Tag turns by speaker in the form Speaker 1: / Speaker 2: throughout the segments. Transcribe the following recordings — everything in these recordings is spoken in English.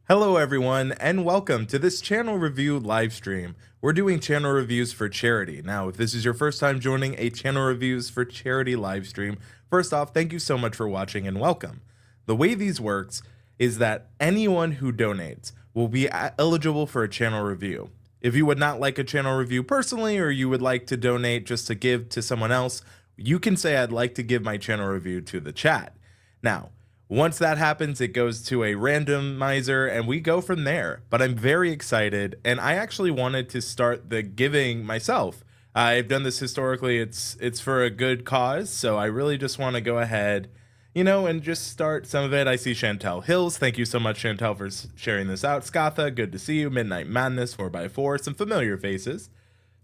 Speaker 1: Hello everyone, and welcome to this channel review live stream. We're doing channel reviews for charity. Now, if this is your first time joining a channel reviews for charity live stream, first off, thank you so much for watching and welcome. The way these works is that anyone who donates will be eligible for a channel review. If you would not like a channel review personally, or you would like to donate just to give to someone else, you can say I'd like to give my channel review to the chat. Now, once that happens, it goes to a randomizer and we go from there. But I'm very excited, and I actually wanted to start the giving myself. I've done this historically. It's for a good cause, so I really just want to go ahead, and just start some of it. I see Chantel Hills. Thank you so much, Chantel, for sharing this out. Scatha, good to see you. Midnight Madness, 4x4, some familiar faces.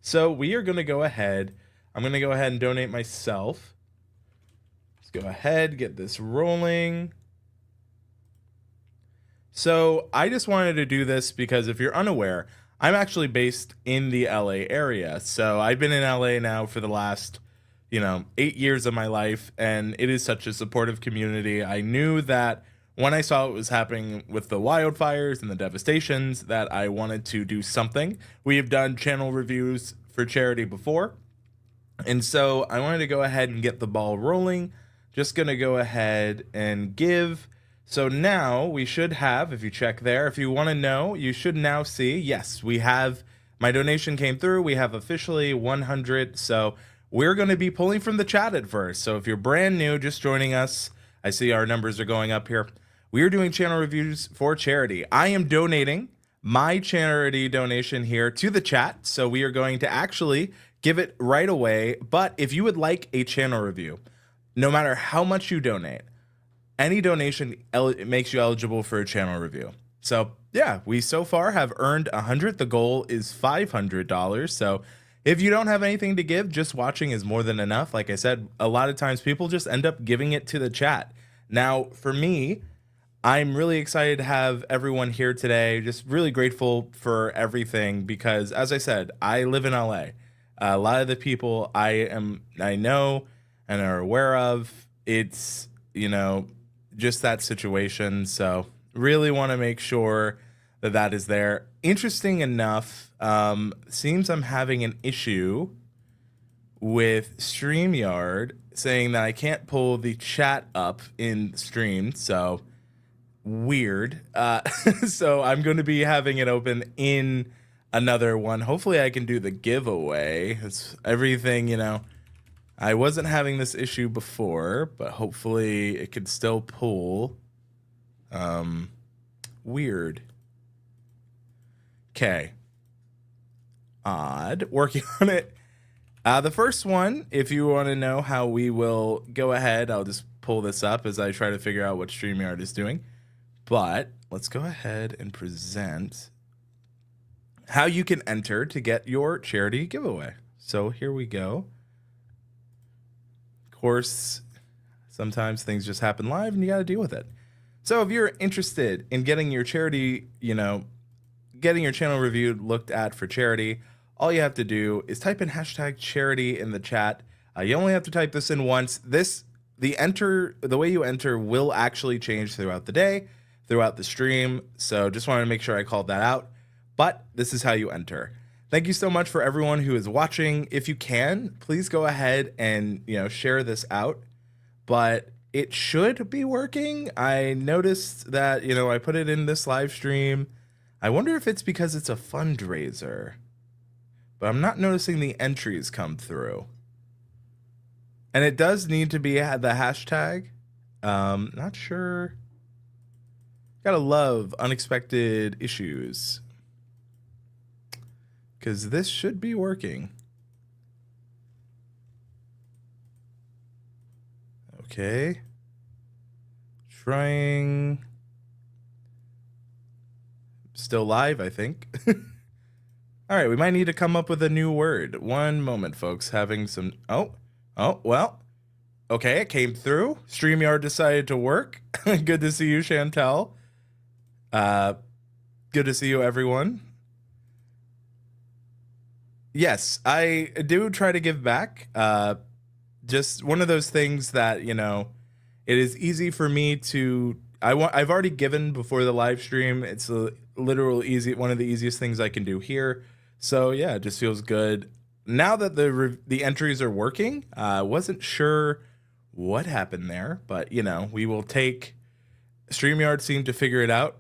Speaker 1: So we are going to go ahead. I'm going to go ahead and donate myself. Go ahead, get this rolling. So I just wanted to do this because if you're unaware, I'm actually based in the LA area. So I've been in LA now for the last, 8 years of my life, and it is such a supportive community. I knew that when I saw what was happening with the wildfires and the devastations that I wanted to do something. We have done channel reviews for charity before, and so I wanted to go ahead and get the ball rolling. Just going to go ahead and give. So now we should have, if you check there, if you want to know, you should now see, yes, we have, my donation came through. We have officially 100. So we're going to be pulling from the chat at first. So if you're brand new, just joining us, I see our numbers are going up here. We are doing channel reviews for charity. I am donating my charity donation here to the chat. So we are going to actually give it right away. But if you would like a channel review, no matter how much you donate, any donation makes you eligible for a channel review. So yeah, we so far have earned 100. The goal is $500. So if you don't have anything to give, just watching is more than enough. Like I said, a lot of times people just end up giving it to the chat. Now, for me, I'm really excited to have everyone here today. Just really grateful for everything because, as I said, I live in LA. A lot of the people I know and are aware of, it's, just that situation. So really want to make sure that that is there. Interesting enough, seems I'm having an issue with Streamyard saying that I can't pull the chat up in stream. So weird. So I'm going to be having it open in another one. Hopefully I can do the giveaway. It's everything, I wasn't having this issue before, but hopefully it could still pull. Weird. Okay. Odd. Working on it. The first one, if you want to know how we will go ahead, I'll just pull this up as I try to figure out what Streamyard is doing. But let's go ahead and present how you can enter to get your charity giveaway. So here we go. Course, sometimes things just happen live and you got to deal with it. So if you're interested in getting your charity, getting your channel reviewed, looked at for charity, all you have to do is type in hashtag charity in the chat. You only have to type this in once. The way you enter will actually change throughout the day, throughout the stream. So just wanted to make sure I called that out, but this is how you enter. Thank you so much for everyone who is watching. If you can, please go ahead and, share this out. But it should be working. I noticed that, I put it in this live stream. I wonder if it's because it's a fundraiser. But I'm not noticing the entries come through. And it does need to be the hashtag. Not sure. Gotta love unexpected issues. Because this should be working. Okay. Trying. Still live, I think. All right, we might need to come up with a new word. One moment, folks. Having some... Oh, well. Okay, it came through. StreamYard decided to work. Good to see you, Chantel. Good to see you, everyone. Yes, I do try to give back. Just one of those things that, it is easy for me to I've already given before the live stream. It's a literal one of the easiest things I can do here. So yeah, it just feels good. Now that the entries are working, I wasn't sure what happened there, but you know, we will take. Streamyard seemed to figure it out.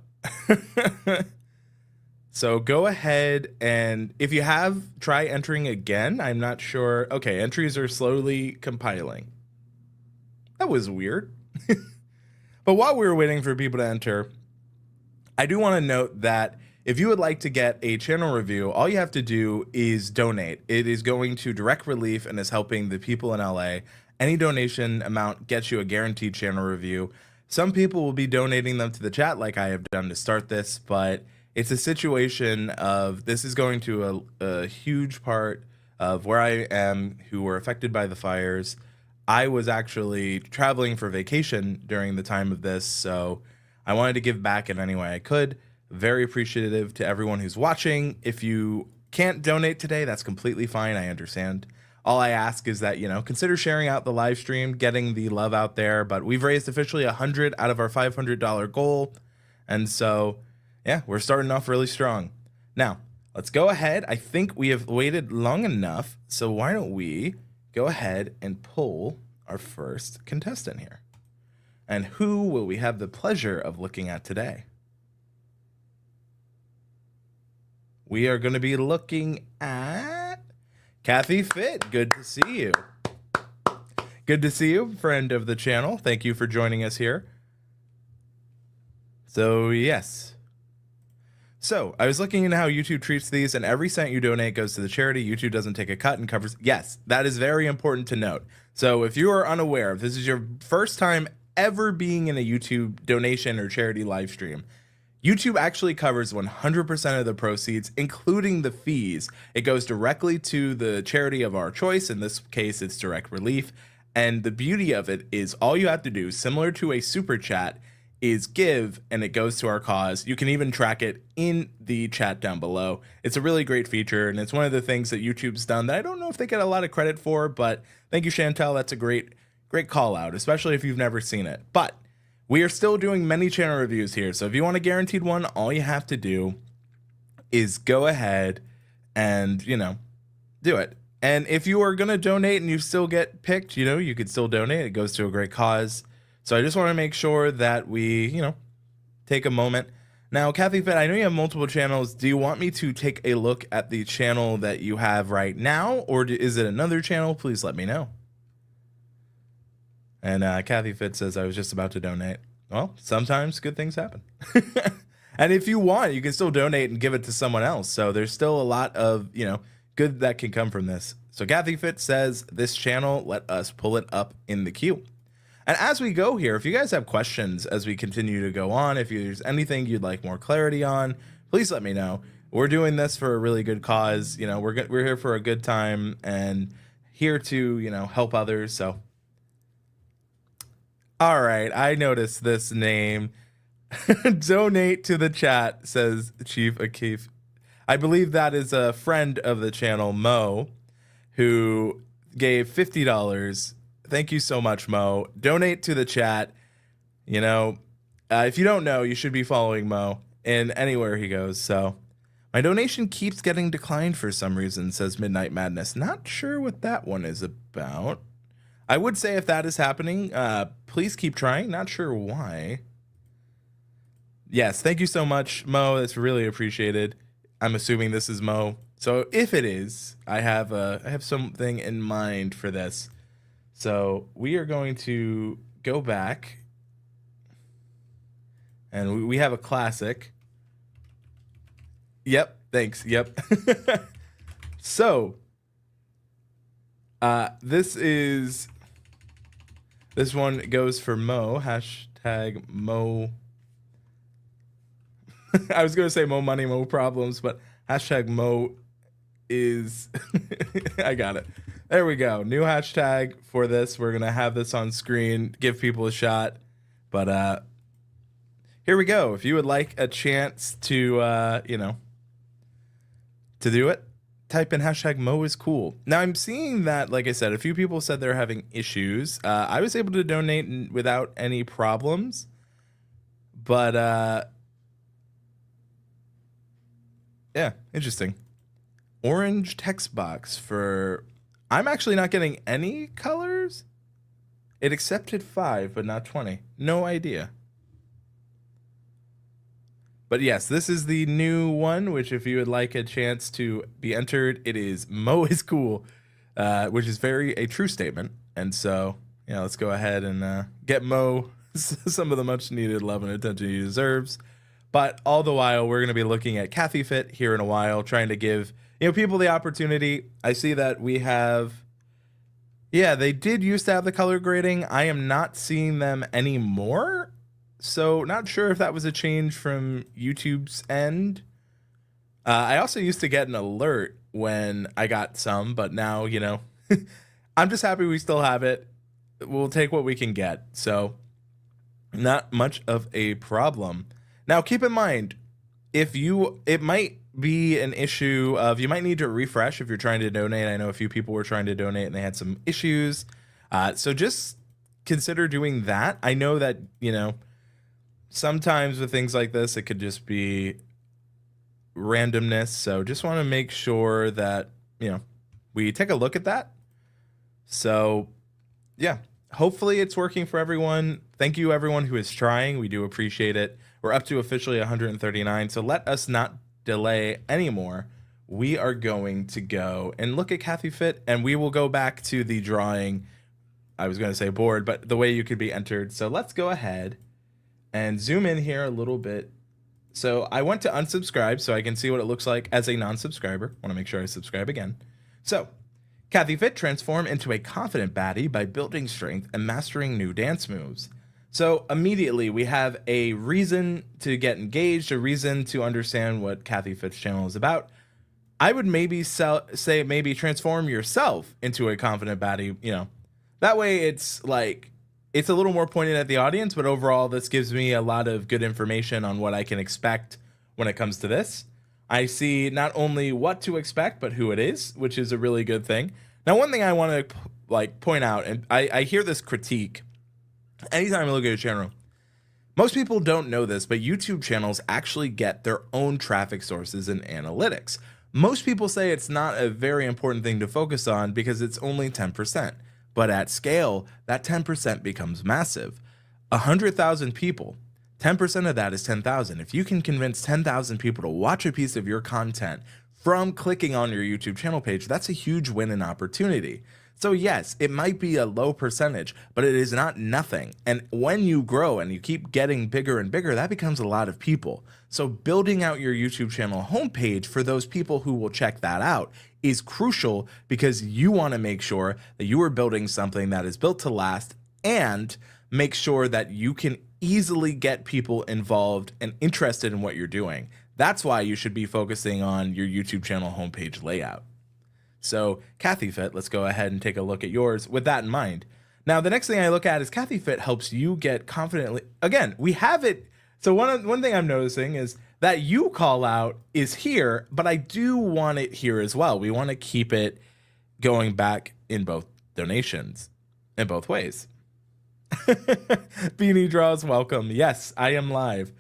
Speaker 1: So go ahead, and if you have, try entering again. I'm not sure. Okay, entries are slowly compiling. That was weird. But while we were waiting for people to enter, I do want to note that if you would like to get a channel review, all you have to do is donate. It is going to Direct Relief and is helping the people in LA. Any donation amount gets you a guaranteed channel review. Some people will be donating them to the chat like I have done to start this, but it's a situation of this is going to a huge part of where I am who were affected by the fires. I was actually traveling for vacation during the time of this, so I wanted to give back in any way I could. Very appreciative to everyone who's watching. If you can't donate today, that's completely fine. I understand. All I ask is that, you know, consider sharing out the live stream, getting the love out there. But we've raised officially $100 out of our $500 goal. And so, yeah, we're starting off really strong. Now, let's go ahead. I think we have waited long enough. So why don't we go ahead and pull our first contestant here? And who will we have the pleasure of looking at today? We are going to be looking at Kathy Fit. Good to see you. Good to see you, friend of the channel. Thank you for joining us here. So, yes. So, I was looking into how YouTube treats these, and every cent you donate goes to the charity. YouTube doesn't take a cut and covers. Yes, that is very important to note. So, if you are unaware, if this is your first time ever being in a YouTube donation or charity live stream, YouTube actually covers 100% of the proceeds, including the fees. It goes directly to the charity of our choice. In this case, it's Direct Relief. And the beauty of it is all you have to do, similar to a super chat, is give, and it goes to our cause. You can even track it in the chat down below. It's a really great feature, and it's one of the things that YouTube's done that I don't know if they get a lot of credit for, but thank you, Chantel. That's a great call out, especially if you've never seen it. But we are still doing many channel reviews here, so if you want a guaranteed one, all you have to do is go ahead and, you know, do it. And if you are going to donate and you still get picked, you know, you could still donate. It goes to a great cause. So I just want to make sure that we, you know, take a moment. Now, Kathy Fit, I know you have multiple channels. Do you want me to take a look at the channel that you have right now, or is it another channel? Please let me know. And Kathy Fit says, I was just about to donate. Well, sometimes good things happen. And if you want, you can still donate and give it to someone else. So there's still a lot of, you know, good that can come from this. So Kathy Fit says, this channel, let us pull it up in the queue. And as we go here, if you guys have questions as we continue to go on, if there's anything you'd like more clarity on, please let me know. We're doing this for a really good cause. You know, we're here for a good time and here to, you know, help others. So. All right, I noticed this name. Donate to the chat, says Chief Akif. I believe that is a friend of the channel, Mo, who gave $50. Thank you so much, Mo. Donate to the chat. You know, if you don't know, you should be following Mo in anywhere he goes. So my donation keeps getting declined for some reason, says Midnight Madness. Not sure what that one is about. I would say if that is happening, please keep trying. Not sure why. Yes, thank you so much, Mo. That's really appreciated. I'm assuming this is Mo. So if it is, I have something in mind for this. So we are going to go back, and we have a classic. Yep, thanks. Yep. So this one goes for Mo, hashtag Mo. I was going to say Mo money, Mo problems, but hashtag Mo is, I got it. There we go. New hashtag for this. We're going to have this on screen, give people a shot. But here we go. If you would like a chance to, you know, to do it, type in hashtag Mo is cool. Now I'm seeing that, like I said, a few people said they're having issues. I was able to donate without any problems. But yeah, interesting. Orange text box for, I'm actually not getting any colors. It accepted 5, but not 20. No idea. But yes, this is the new one, which if you would like a chance to be entered, it is Mo is cool, which is a true statement. And so, yeah, let's go ahead and get Mo some of the much needed love and attention he deserves. But all the while, we're going to be looking at Kathy Fit here in a while, trying to give people the opportunity. I see that we have, yeah, they did used to have the color grading. I am not seeing them anymore. So not sure if that was a change from YouTube's end. I also used to get an alert when I got some, but now, I'm just happy we still have it. We'll take what we can get. So not much of a problem. Now, keep in mind, it might be an issue of, you might need to refresh if you're trying to donate. I know a few people were trying to donate and they had some issues. So just consider doing that. I know that, sometimes with things like this, it could just be randomness. So just want to make sure that, we take a look at that. So yeah, hopefully it's working for everyone. Thank you everyone who is trying. We do appreciate it. We're up to officially 139. So let us not delay anymore. We are going to go and look at Kathy Fit, and we will go back to the drawing. I was going to say board, but the way you could be entered. So let's go ahead and zoom in here a little bit. So I went to unsubscribe so I can see what it looks like as a non-subscriber. Want to make sure I subscribe again. So Kathy Fit, transform into a confident baddie by building strength and mastering new dance moves. So immediately we have a reason to get engaged, a reason to understand what Kathy Fit's channel is about. I would maybe say transform yourself into a confident baddie, that way it's a little more pointed at the audience, but overall this gives me a lot of good information on what I can expect when it comes to this. I see not only what to expect, but who it is, which is a really good thing. Now, one thing I want to point out, and I hear this critique anytime I look at a channel. Most people don't know this, but YouTube channels actually get their own traffic sources and analytics. Most people say it's not a very important thing to focus on because it's only 10%. But at scale, that 10% becomes massive. 100,000 people, 10% of that is 10,000. If you can convince 10,000 people to watch a piece of your content from clicking on your YouTube channel page, that's a huge win and opportunity. So yes, it might be a low percentage, but it is not nothing. And when you grow and you keep getting bigger and bigger, that becomes a lot of people. So building out your YouTube channel homepage for those people who will check that out is crucial, because you want to make sure that you are building something that is built to last, and make sure that you can easily get people involved and interested in what you're doing. That's why you should be focusing on your YouTube channel homepage layout. So Kathy Fit, let's go ahead and take a look at yours with that in mind. Now, the next thing I look at is Kathy Fit helps you get confidently. Again, we have it. So one thing I'm noticing is that you call out is here, but I do want it here as well. We want to keep it going back in both donations, in both ways. Beanie Draws, welcome. Yes, I am live.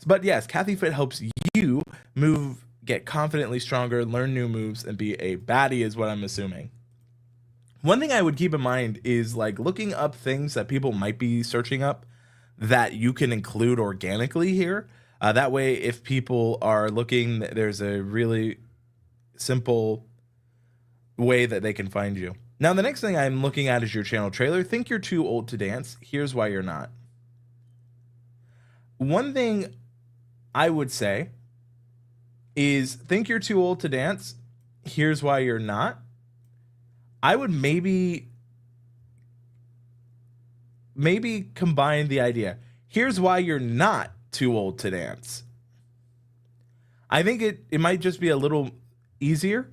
Speaker 1: But yes, Kathy Fit helps you move, get confidently stronger, learn new moves, and be a baddie is what I'm assuming. One thing I would keep in mind is looking up things that people might be searching up that you can include organically here. That way, if people are looking, there's a really simple way that they can find you. Now, the next thing I'm looking at is your channel trailer. Think you're too old to dance. Here's why you're not. One thing I would say is think you're too old to dance. Here's why you're not. I would maybe combine the idea. Here's why you're not too old to dance. I think it might just be a little easier,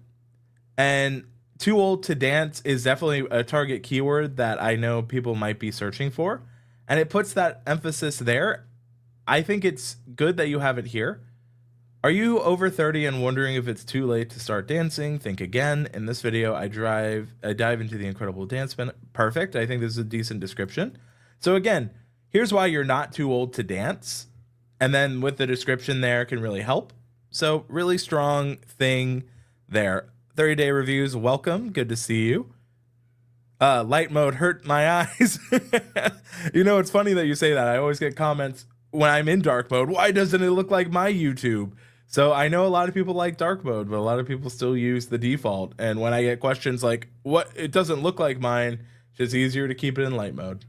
Speaker 1: and too old to dance is definitely a target keyword that I know people might be searching for, and it puts that emphasis there. I think it's good that you have it here. Are you over 30 and wondering if it's too late to start dancing? Think again. In this video, I dive into the incredible dance spin. Perfect. I think this is a decent description. So again, here's why you're not too old to dance. And then with the description there can really help. So really strong thing there. 30-day reviews, welcome. Good to see you. Light mode hurt my eyes. You know, it's funny that you say that. I always get comments when I'm in dark mode. Why doesn't it look like my YouTube? So I know a lot of people like dark mode, but a lot of people still use the default. And when I get questions like, what, it doesn't look like mine, it's just easier to keep it in light mode.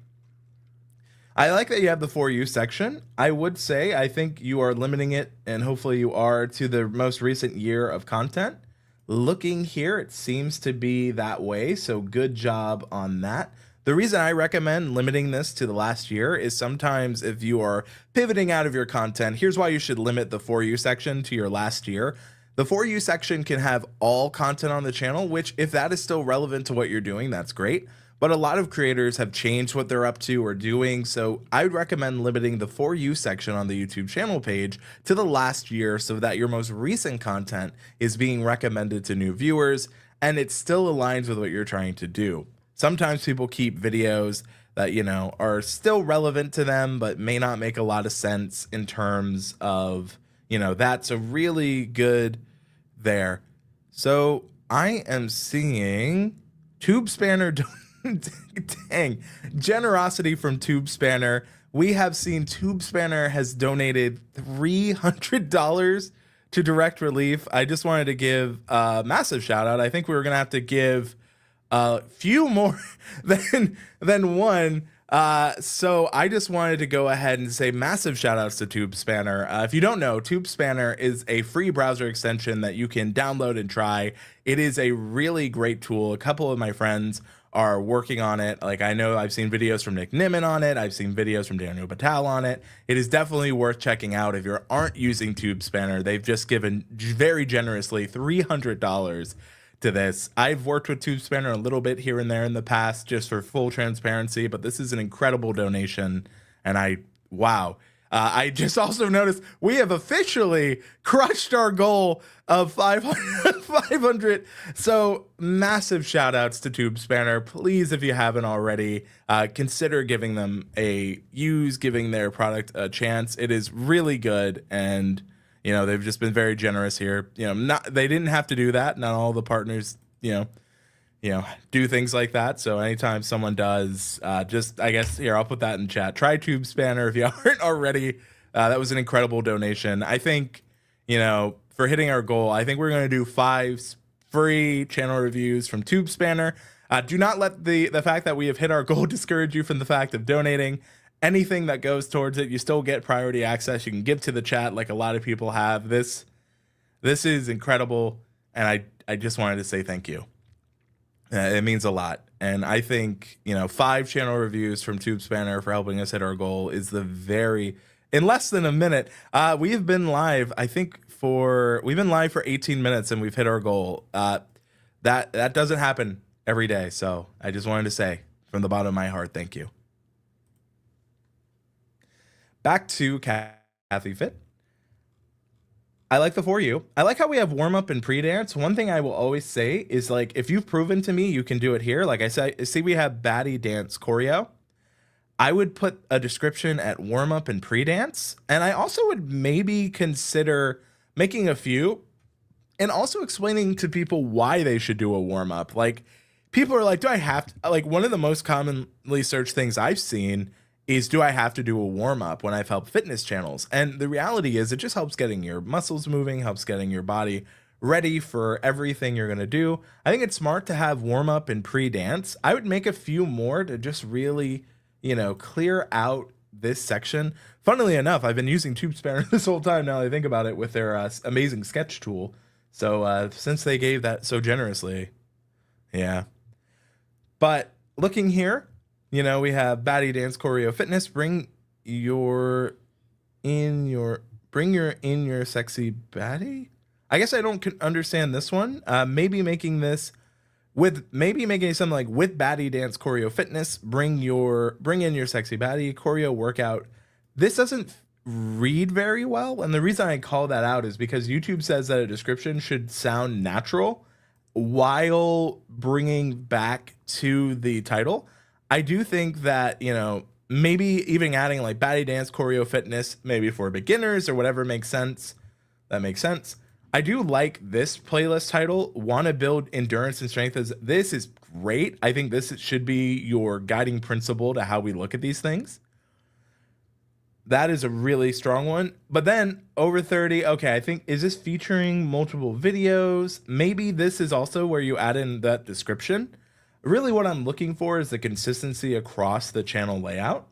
Speaker 1: I like that you have the For You section. I would say, I think you are limiting it, and hopefully you are, to the most recent year of content. Looking here, it seems to be that way, so good job on that. The reason I recommend limiting this to the last year is sometimes if you are pivoting out of your content, here's why you should limit the For You section to your last year. The For You section can have all content on the channel, which if that is still relevant to what you're doing, that's great. But a lot of creators have changed what they're up to or doing, so I would recommend limiting the For You section on the YouTube channel page to the last year so that your most recent content is being recommended to new viewers and it still aligns with what you're trying to do. Sometimes people keep videos that, you know, are still relevant to them but may not make a lot of sense in terms of, you know, that's a really good there. So I am seeing Tube Spanner. Dang, generosity from Tube Spanner. We have seen Tube Spanner has donated $300 to Direct Relief. I just wanted to give a massive shout out. I think we were gonna have to give a few more than one. So I just wanted to go ahead and say massive shout outs to Tube Spanner. If you don't know, Tube Spanner is a free browser extension that you can download and try. It is a really great tool. A couple of my friends are working on it. Like, I know I've seen videos from Nick Nimmin on it. I've seen videos from Daniel Batal on it. It is definitely worth checking out if you aren't using Tube Spanner. They've just given very generously $300 to this. I've worked with Tube Spanner a little bit here and there in the past, just for full transparency, but this is an incredible donation. And wow. I just also noticed we have officially crushed our goal of 500. So massive shout outs to Tube Spanner. Please, if you haven't already, consider giving them giving their product a chance. It is really good. And, you know, they've just been very generous here. You know, they didn't have to do that. Not all the partners, do things like that. So anytime someone does, I guess here, I'll put that in chat. Try Tube Spanner if you aren't already. That was an incredible donation. I think, for hitting our goal, I think we're going to do 5 free channel reviews from Tube Spanner. Do not let the fact that we have hit our goal discourage you from the fact of donating. Anything that goes towards it, you still get priority access. You can give to the chat like a lot of people have. This is incredible, and I just wanted to say thank you. It means a lot. And I think, 5 channel reviews from Tube Spanner for helping us hit our goal is in less than a minute. We've been live, we've been live for 18 minutes and we've hit our goal. That doesn't happen every day. So I just wanted to say from the bottom of my heart, thank you. Back to Kathy Fit. I like the For You. I like how we have warm up and pre-dance. One thing I will always say is, like, if you've proven to me you can do it here, like I said, see we have baddie dance choreo. I would put a description at warm up and pre-dance. And I also would maybe consider making a few and also explaining to people why they should do a warm up. Like, people are like, do I have to, like, one of the most commonly searched things I've seen is, do I have to do a warm-up when I've helped fitness channels? And the reality is it just helps getting your muscles moving, helps getting your body ready for everything you're going to do. I think it's smart to have warm-up and pre-dance. I would make a few more to just really, clear out this section. Funnily enough, I've been using Tube Spanner this whole time now that I think about it, with their amazing sketch tool. So since they gave that so generously, yeah. But looking here, we have baddie dance choreo fitness. Bring your sexy baddie. I guess I don't understand this one. Maybe making something like with baddie dance choreo fitness. Bring in your sexy baddie choreo workout. This doesn't read very well, and the reason I call that out is because YouTube says that a description should sound natural while bringing back to the title. I do think that, maybe even adding like baddie dance, choreo, fitness, maybe for beginners or whatever makes sense. That makes sense. I do like this playlist title, Want to Build Endurance and Strength. This is great. I think this should be your guiding principle to how we look at these things. That is a really strong one. But then over 30, okay, I think, is this featuring multiple videos? Maybe this is also where you add in that description. Really what I'm looking for is the consistency across the channel layout.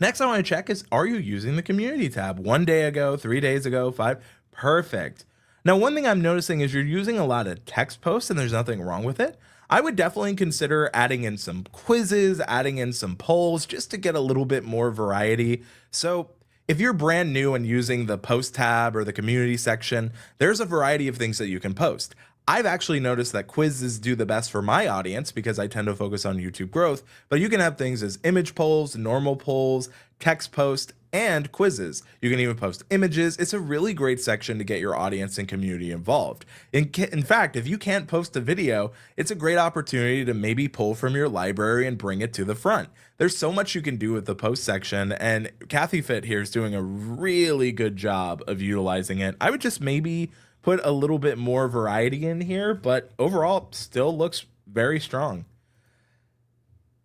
Speaker 1: Next I want to check is, are you using the community tab? 1 day ago, 3 days ago, 5? Perfect. Now, one thing I'm noticing is you're using a lot of text posts, and there's nothing wrong with it. I would definitely consider adding in some quizzes, adding in some polls, just to get a little bit more variety. So if you're brand new and using the post tab or the community section, there's a variety of things that you can post. I've actually noticed that quizzes do the best for my audience because I tend to focus on YouTube growth, but you can have things as image polls, normal polls, text post, and quizzes. You can even post images. It's a really great section to get your audience and community involved. In fact, if you can't post a video, it's a great opportunity to maybe pull from your library and bring it to the front. There's so much you can do with the post section, and Kathy Fit here is doing a really good job of utilizing it. I would just maybe put a little bit more variety in here, but overall still looks very strong.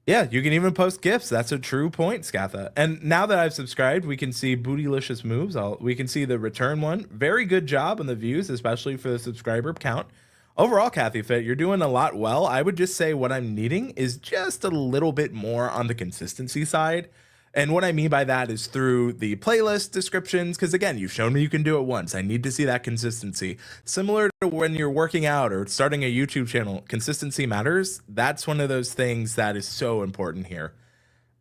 Speaker 1: Yeah, you can even post GIFs. That's a true point, Scatha. And now that I've subscribed, we can see Bootylicious Moves. We can see the return one. Very good job on the views, especially for the subscriber count. Overall, Kathy Fit, you're doing a lot well. I would just say what I'm needing is just a little bit more on the consistency side. And what I mean by that is through the playlist descriptions, because again, you've shown me you can do it once. I need to see that consistency. Similar to when you're working out or starting a YouTube channel, consistency matters. That's one of those things that is so important here.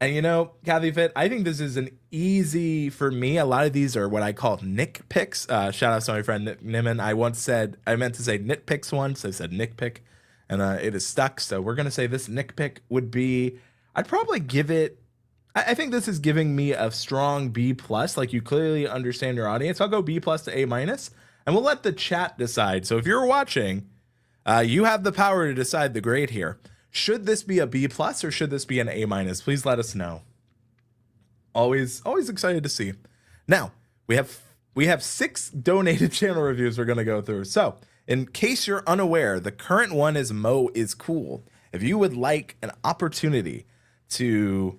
Speaker 1: And you know, Kathy Fit, I think this is an easy for me. A lot of these are what I call nick picks. Shout out to my friend Niman. I meant to say nitpicks once. I said nick pick, and it is stuck. So we're gonna say this nick pick would be. I'd probably give it. I think this is giving me a strong B+, like you clearly understand your audience. I'll go B+ to A-, and we'll let the chat decide. So if you're watching, you have the power to decide the grade here. Should this be a B+ or should this be an A-? Please let us know. Always excited to see. Now, we have 6 donated channel reviews we're going to go through. So in case you're unaware, the current one is Mo is Cool. If you would like an opportunity to,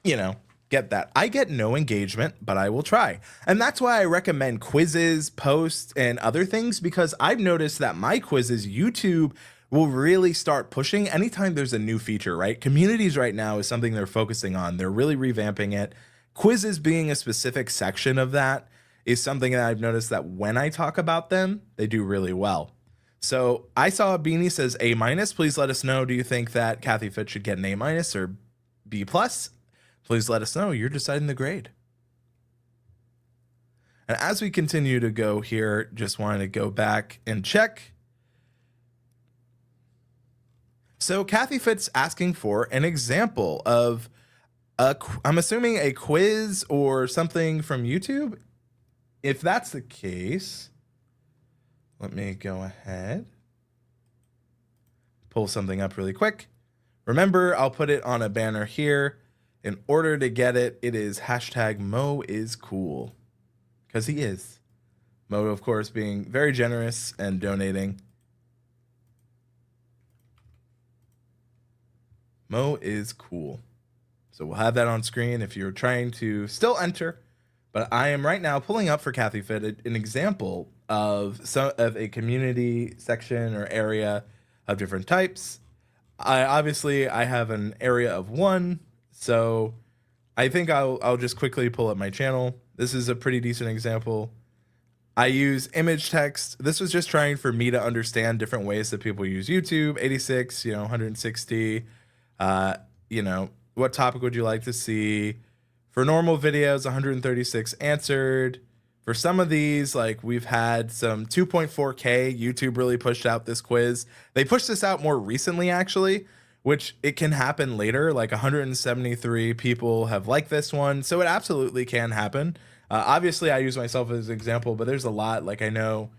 Speaker 1: you know, get that. I get no engagement, but I will try. And that's why I recommend quizzes, posts, and other things, because I've noticed that my quizzes, YouTube will really start pushing anytime there's a new feature, right? Communities right now is something they're focusing on. They're really revamping it. Quizzes being a specific section of that is something that I've noticed that when I talk about them, they do really well. So I saw Beanie says A-. Please let us know. Do you think that Kathy Fit should get an A- or B+? Please let us know. You're deciding the grade. And as we continue to go here, just wanted to go back and check. So Kathy Fit's asking for an example of I'm assuming a quiz or something from YouTube. If that's the case, let me go ahead, pull something up really quick. Remember, I'll put it on a banner here. In order to get it, it is hashtag Mo is Cool, because he is. Mo, of course, being very generous and donating. Mo is Cool. So we'll have that on screen if you're trying to still enter. But I am right now pulling up for Kathy Fit an example of a community section or area of different types. Obviously I have an area of 1. So I think I'll just quickly pull up my channel. This is a pretty decent example. I use image text. This was just trying for me to understand different ways that people use YouTube. 86, 160. What topic would you like to see? For normal videos, 136 answered. For some of these, like we've had some 2.4K. YouTube really pushed out this quiz. They pushed this out more recently, actually, which it can happen later. Like 173 people have liked this one. So it absolutely can happen. Obviously, I use myself as an example, but there's a lot. Like I know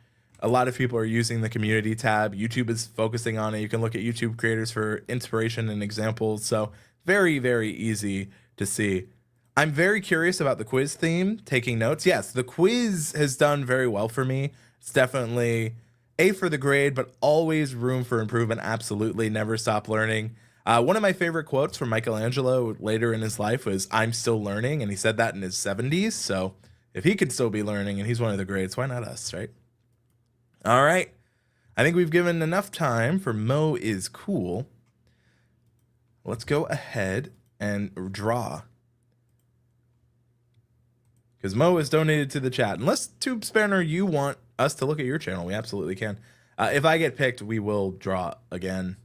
Speaker 1: A lot of people are using the community tab. YouTube is focusing on it. You can look at YouTube creators for inspiration and examples. So very, very easy to see. I'm very curious about the quiz theme, taking notes. Yes, the quiz has done very well for me. It's definitely A for the grade, but always room for improvement. Absolutely. Never stop learning. One of my favorite quotes from Michelangelo later in his life was, "I'm still learning." And he said that in his 70s. So if he could still be learning and he's one of the greats, why not us, right? All right. I think we've given enough time for Mo is cool. Let's go ahead and draw. Because Mo is donated to the chat. Unless Tube Spanner, you want us to look at your channel, we absolutely can. If I get picked, we will draw again.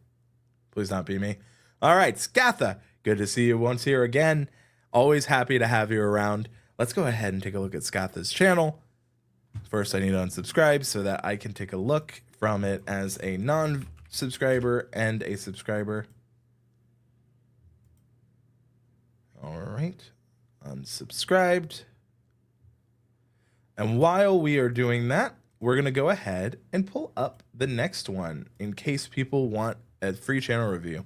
Speaker 1: Please not be me. All right, Scatha, good to see you once here again. Always happy to have you around. Let's go ahead and take a look at Scatha's channel. First, I need to unsubscribe so that I can take a look from it as a non-subscriber and a subscriber. All right, unsubscribed. And while we are doing that, we're going to go ahead and pull up the next one in case people want a free channel review.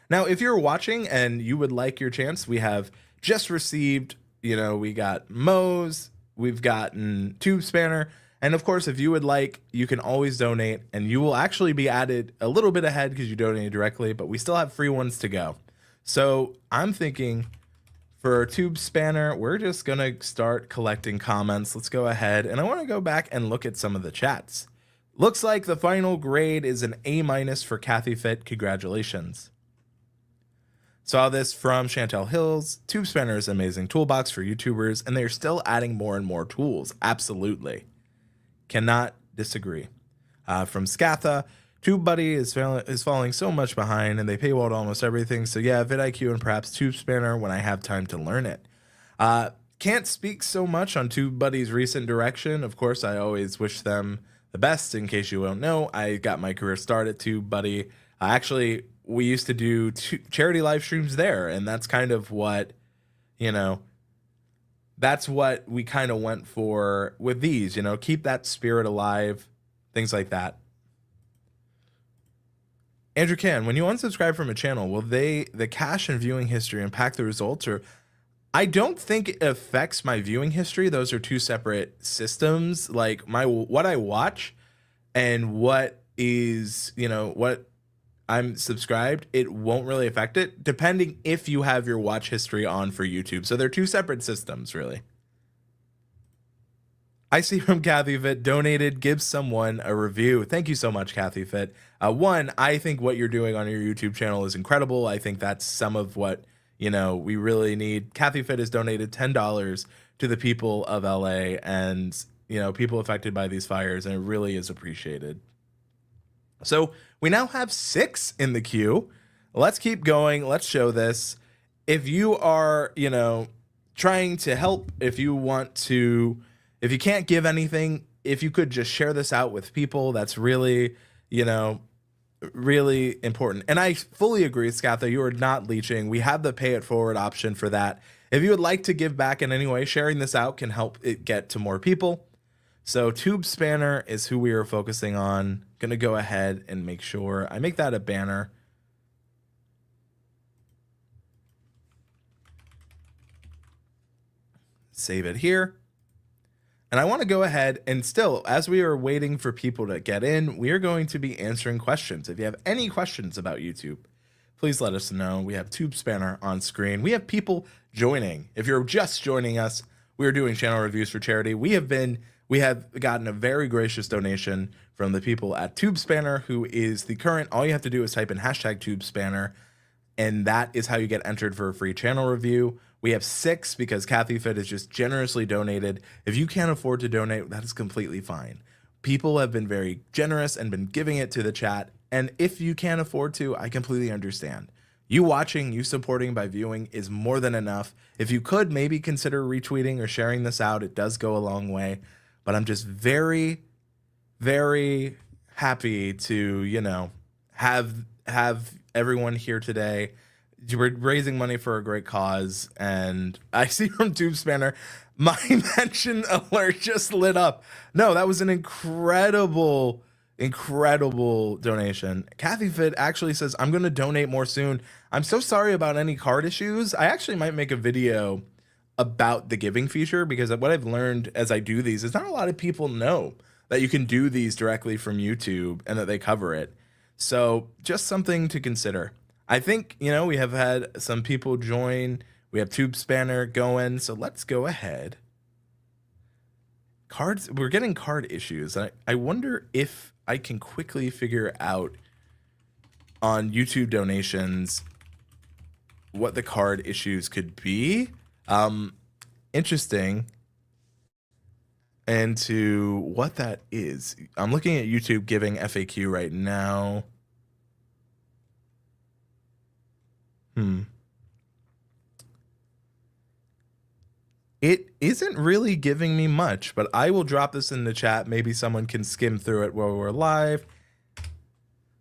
Speaker 1: Now, if you're watching and you would like your chance, we have just received, we got Mo's, we've gotten Tube Spanner, and of course, if you would like, you can always donate, and you will actually be added a little bit ahead because you donated directly, but we still have free ones to go. So I'm thinking for Tube Spanner, we're just going to start collecting comments. Let's go ahead, and I want to go back and look at some of the chats. Looks like the final grade is an A- for Kathy Fit. Congratulations. Saw this from Chantel Hills. Tube Spanner is an amazing toolbox for YouTubers, and they're still adding more and more tools. Absolutely. Cannot disagree. From Scatha, TubeBuddy is falling so much behind, and they paywalled almost everything. So yeah, vidIQ and perhaps Tube Spanner when I have time to learn it. Can't speak so much on TubeBuddy's recent direction. Of course, I always wish them the best. In case you don't know, I got my career start at TubeBuddy. Actually, we used to do charity live streams there, and that's kind of what, that's what we kind of went for with these, keep that spirit alive, things like that. Andrew Can, when you unsubscribe from a channel, will the cache and viewing history impact the results? Or I don't think it affects my viewing history. Those are two separate systems. Like what I watch and what is, what I'm subscribed, it won't really affect it, depending if you have your watch history on for YouTube. So they're two separate systems, really. I see from Kathy Fit, donated, give someone a review. Thank you so much, Kathy Fit. One, I think what you're doing on your YouTube channel is incredible. I think that's some of what, we really need. Kathy Fit has donated $10 to the people of LA and, people affected by these fires, and it really is appreciated. So we now have 6 in the queue. Let's keep going. Let's show this. If you are, trying to help, if you can't give anything, if you could just share this out with people, that's really, really important. And I fully agree, Scatha, you are not leeching. We have the pay it forward option for that. If you would like to give back in any way, sharing this out can help it get to more people. So Tube Spanner is who we are focusing on. Gonna go ahead and make sure I make that a banner. Save it here. And I want to go ahead and still, as we are waiting for people to get in, we are going to be answering questions. If you have any questions about YouTube, please let us know. We have Tube Spanner on screen. We have people joining. If you're just joining us, we are doing channel reviews for charity. We have gotten a very gracious donation from the people at Tube Spanner, who is the current, all you have to do is type in hashtag Tube Spanner, and that is how you get entered for a free channel review. We have 6 because Kathy Fit has just generously donated. If you can't afford to donate, that is completely fine. People have been very generous and been giving it to the chat. And if you can't afford to, I completely understand. You watching, you supporting by viewing is more than enough. If you could maybe consider retweeting or sharing this out, it does go a long way. But I'm just very, very happy to, have everyone here today. We're raising money for a great cause, and I see from Tube Spanner, My mention alert just lit up. No, that was an incredible donation. Kathy Fit actually says, I'm going to donate more soon. I'm so sorry about any card issues. I actually might make a video about the giving feature, because what I've learned as I do these is not a lot of people know that you can do these directly from YouTube and that they cover it. So just something to consider. I think, you know, we have had some people join. We have Tube Spanner going. So let's go ahead. Cards, we're getting card issues. I wonder if I can quickly figure out on YouTube donations what the card issues could be. Interesting. And to what that is. I'm looking at YouTube giving FAQ right now. It isn't really giving me much, but I will drop this in the chat. Maybe someone can skim through it while we're live.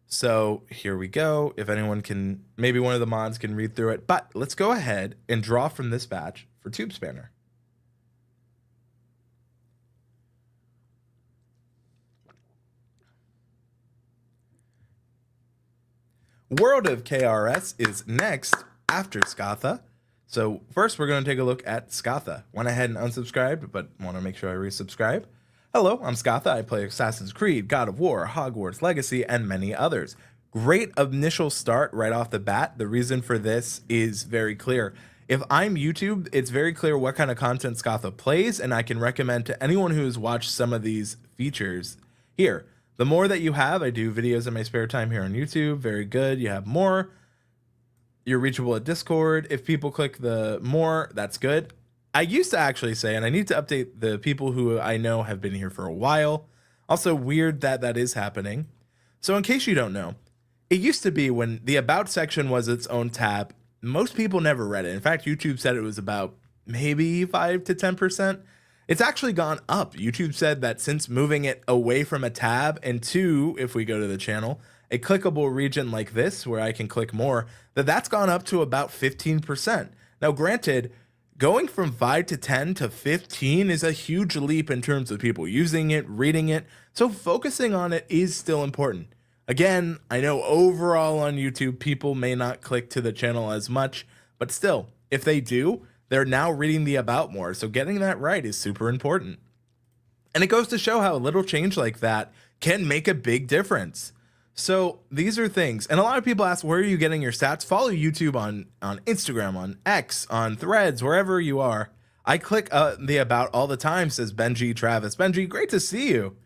Speaker 1: So here we go. If anyone can, maybe one of the mods can read through it. But let's go ahead and draw from this batch for Tube Spanner. World of KRS is next after Scatha. So first we're going to take a look at Scatha. Went ahead and unsubscribed, but want to make sure I resubscribe. Hello, I'm Scatha. I play Assassin's Creed, God of War, Hogwarts Legacy, and many others. Great initial start right off the bat. The reason for this is very clear. If I'm YouTube, it's very clear what kind of content Scatha plays, and I can recommend to anyone who has watched some of these features here. The more that you have, I do videos in my spare time here on YouTube. Very good. You have more. You're reachable at Discord. If people click the more, that's good. I used to actually say, and I need to update the people who I know have been here for a while. Also weird that that is happening. So in case you don't know, it used to be when the About section was its own tab, most people never read it. In fact, YouTube said it was about maybe 5 to 10%. It's actually gone up. YouTube said that since moving it away from a tab and to, if we go to the channel, a clickable region like this where I can click more, that's gone up to about 15%. Now, granted, going from 5 to 10 to 15 is a huge leap in terms of people using it, reading it. So focusing on it is still important. Again, I know overall on YouTube, people may not click to the channel as much, but still, if they do, they're now reading the about more. So getting that right is super important. And it goes to show how a little change like that can make a big difference. So these are things, and a lot of people ask, where are you getting your stats? Follow YouTube on Instagram, on X, on Threads, wherever you are. I click the about all the time, says Benji Travis. Benji, great to see you.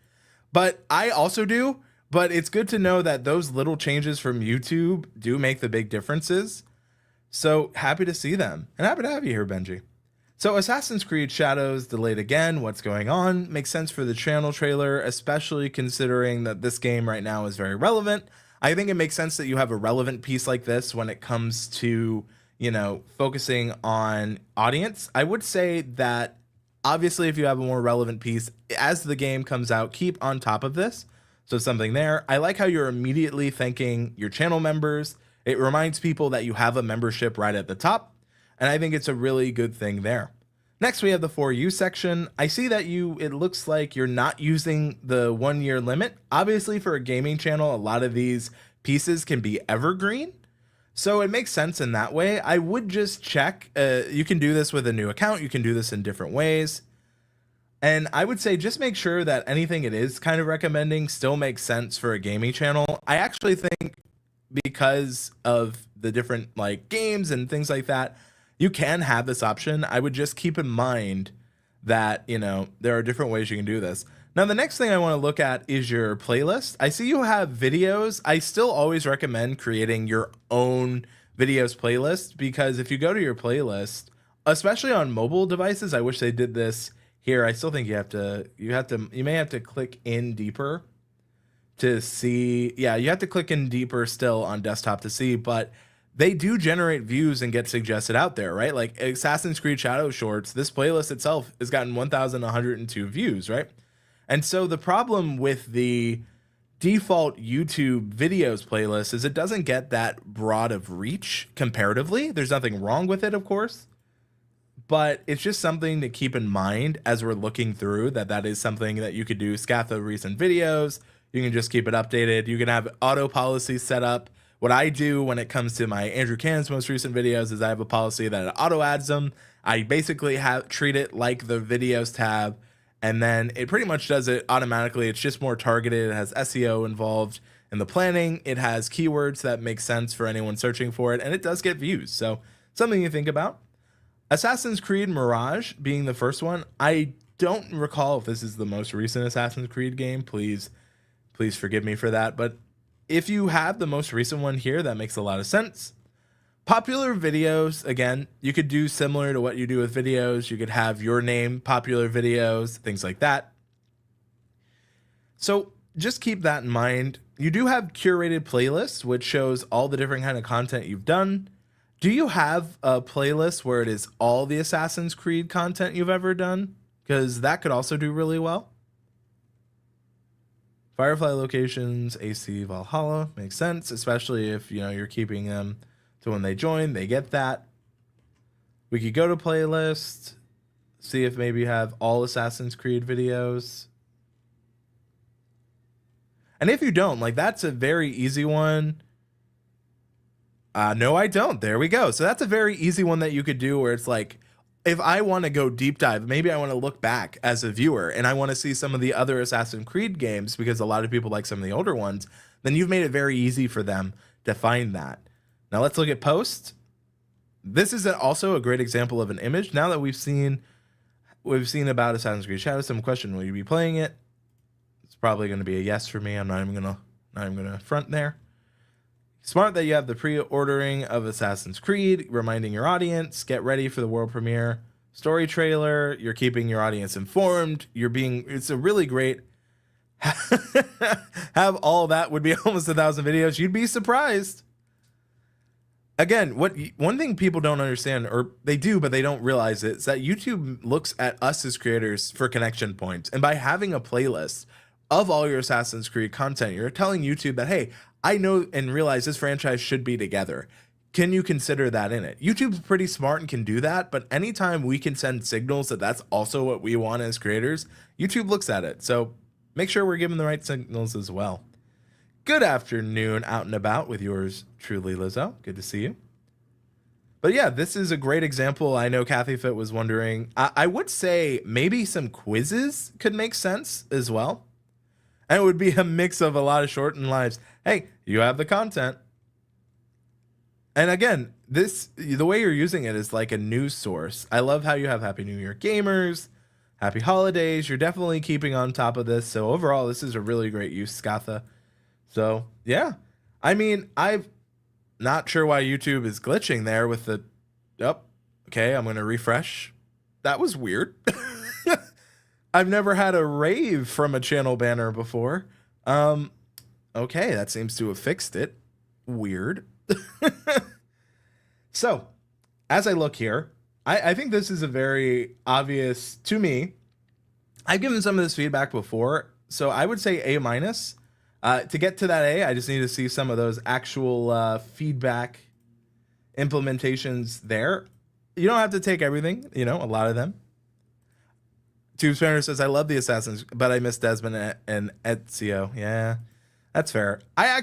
Speaker 1: But I also do, but it's good to know that those little changes from YouTube do make the big differences. So happy to see them, and happy to have you here, Benji. So Assassin's Creed Shadows delayed again. What's going on? Makes sense for the channel trailer, especially considering that this game right now is very relevant. I think it makes sense that you have a relevant piece like this when it comes to, you know, focusing on audience. I would say that obviously if you have a more relevant piece, as the game comes out, keep on top of this. So something there. I like how you're immediately thanking your channel members. It reminds people that you have a membership right at the top. And I think it's a really good thing there. Next, we have the For You section. I see that it looks like you're not using the 1 year limit. Obviously, for a gaming channel, a lot of these pieces can be evergreen. So it makes sense in that way. I would just check. You can do this with a new account. You can do this in different ways. And I would say just make sure that anything it is kind of recommending still makes sense for a gaming channel. I actually think because of the different like games and things like that, you can have this option. I would just keep in mind that, you know, there are different ways you can do this. Now, the next thing I want to look at is your playlist. I see you have videos. I still always recommend creating your own videos playlist, because if you go to your playlist, especially on mobile devices, I wish they did this here. I still think you may have to click in deeper to see. Yeah, you have to click in deeper still on desktop to see, but they do generate views and get suggested out there, right? Like Assassin's Creed Shadow Shorts, this playlist itself has gotten 1,102 views, right? And so the problem with the default YouTube videos playlist is it doesn't get that broad of reach comparatively. There's nothing wrong with it, of course, but it's just something to keep in mind as we're looking through that is something that you could do. Scatha recent videos, you can just keep it updated. You can have auto policies set up. What I do when it comes to my Andrew Can's most recent videos is I have a policy that it auto adds them. I basically treat it like the videos tab, and then it pretty much does it automatically. It's just more targeted. It has SEO involved in the planning. It has keywords that make sense for anyone searching for it, and it does get views. So something you think about. Assassin's Creed Mirage being the first one. I don't recall if this is the most recent Assassin's Creed game. Please forgive me for that. But if you have the most recent one here, that makes a lot of sense. Popular videos, again, you could do similar to what you do with videos. You could have your name, popular videos, things like that. So just keep that in mind. You do have curated playlists, which shows all the different kind of content you've done. Do you have a playlist where it is all the Assassin's Creed content you've ever done? Because that could also do really well. Firefly locations, AC Valhalla, makes sense, especially if you're keeping them to when they join, they get that. We could go to playlist, see if maybe you have all Assassin's Creed videos. And if you don't, that's a very easy one. No, I don't. There we go. So that's a very easy one that you could do where it's like, if I want to go deep dive, maybe I want to look back as a viewer and I want to see some of the other Assassin's Creed games because a lot of people like some of the older ones, then you've made it very easy for them to find that. Now let's look at posts. This is also a great example of an image. Now that we've seen about Assassin's Creed Shadows, some question, will you be playing it? It's probably going to be a yes for me. I'm not even gonna front there. Smart that you have the pre-ordering of Assassin's Creed, reminding your audience, get ready for the world premiere. Story trailer, you're keeping your audience informed. It's a really great, have all that would be almost 1,000 videos. You'd be surprised. Again, one thing people don't understand, or they do, but they don't realize it, is that YouTube looks at us as creators for connection points. And by having a playlist of all your Assassin's Creed content, you're telling YouTube that, hey, I know and realize this franchise should be together. Can you consider that in it? YouTube's pretty smart and can do that, but anytime we can send signals that that's also what we want as creators, YouTube looks at it. So make sure we're giving the right signals as well. Good afternoon, out and about with yours truly, Lizzo. Good to see you. But yeah, this is a great example. I know Kathy Fit was wondering. I would say maybe some quizzes could make sense as well. And it would be a mix of a lot of shortened lives. Hey, you have the content. And again, the way you're using it is like a news source. I love how you have Happy New Year gamers, Happy Holidays. You're definitely keeping on top of this. So overall, this is a really great use, Scatha. So yeah, I mean, I'm not sure why YouTube is glitching there with the, okay, I'm going to refresh. That was weird. I've never had a rave from a channel banner before. Okay, that seems to have fixed it. Weird. So, as I look here, I think this is a very obvious, to me, I've given some of this feedback before, so I would say A-. To get to that A, I just need to see some of those actual feedback implementations there. You don't have to take everything, a lot of them. Tube Spanner says, I love the Assassins, but I miss Desmond and Ezio. Yeah, that's fair. I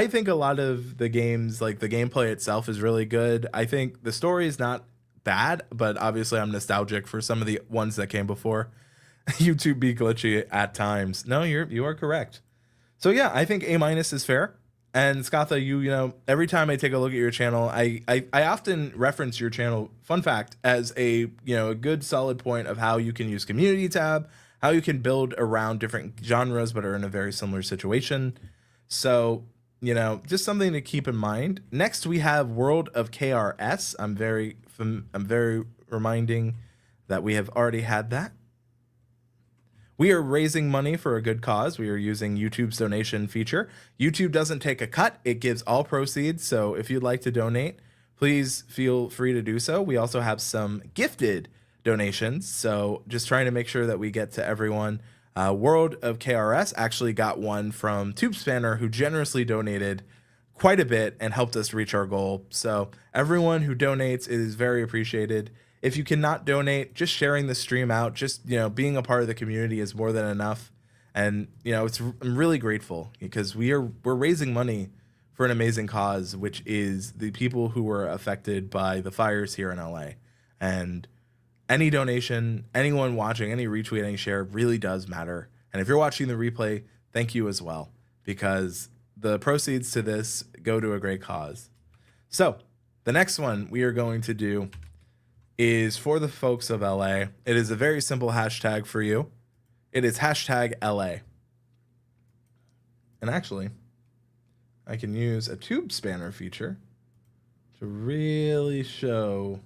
Speaker 1: think a lot of the games, like the gameplay itself is really good. I think the story is not bad, but obviously I'm nostalgic for some of the ones that came before. YouTube be glitchy at times. No, you are correct. So yeah, I think A- is fair. And Scatha, every time I take a look at your channel, I often reference your channel, fun fact, as a good solid point of how you can use community tab, how you can build around different genres but are in a very similar situation. So, just something to keep in mind. Next, we have World of KRS. I'm very reminding that we have already had that. We are raising money for a good cause. We are using YouTube's donation feature. YouTube doesn't take a cut. It gives all proceeds. So if you'd like to donate, please feel free to do so. We also have some gifted donations. So just trying to make sure that we get to everyone. World of KRS actually got one from Tube Spanner, who generously donated quite a bit and helped us reach our goal. So everyone who donates is very appreciated. If you cannot donate, just sharing the stream out, just, being a part of the community is more than enough. And, I'm really grateful because we're raising money for an amazing cause, which is the people who were affected by the fires here in LA. And any donation, anyone watching, any retweet, any share really does matter. And if you're watching the replay, thank you as well, because the proceeds to this go to a great cause. So the next one we are going to do is for the folks of LA. It is a very simple hashtag for you. It is hashtag LA. And actually, I can use a tube spanner feature to really show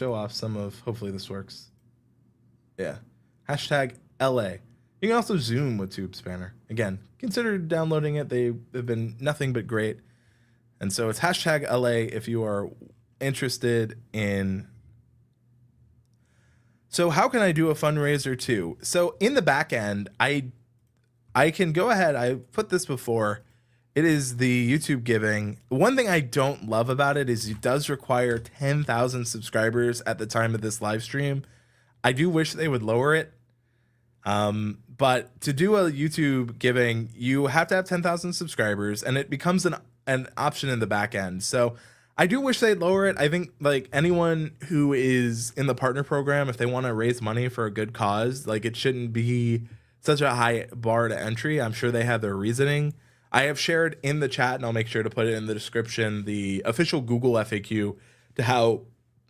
Speaker 1: off some of, hopefully this works. Yeah, hashtag LA. You can also zoom with tube spanner. Again, consider downloading it. They've been nothing but great. And so it's hashtag LA if you are interested in. So how can I do a fundraiser too? So in the back end, I can go ahead. I put this before. It is the YouTube giving. One thing I don't love about it is it does require 10,000 subscribers at the time of this live stream. I do wish they would lower it. But to do a YouTube giving, you have to have 10,000 subscribers, and it becomes an option in the back end. So I do wish they'd lower it. I think like anyone who is in the partner program, if they want to raise money for a good cause, like it shouldn't be such a high bar to entry. I'm sure they have their reasoning. I have shared in the chat, and I'll make sure to put it in the description, the official Google FAQ to how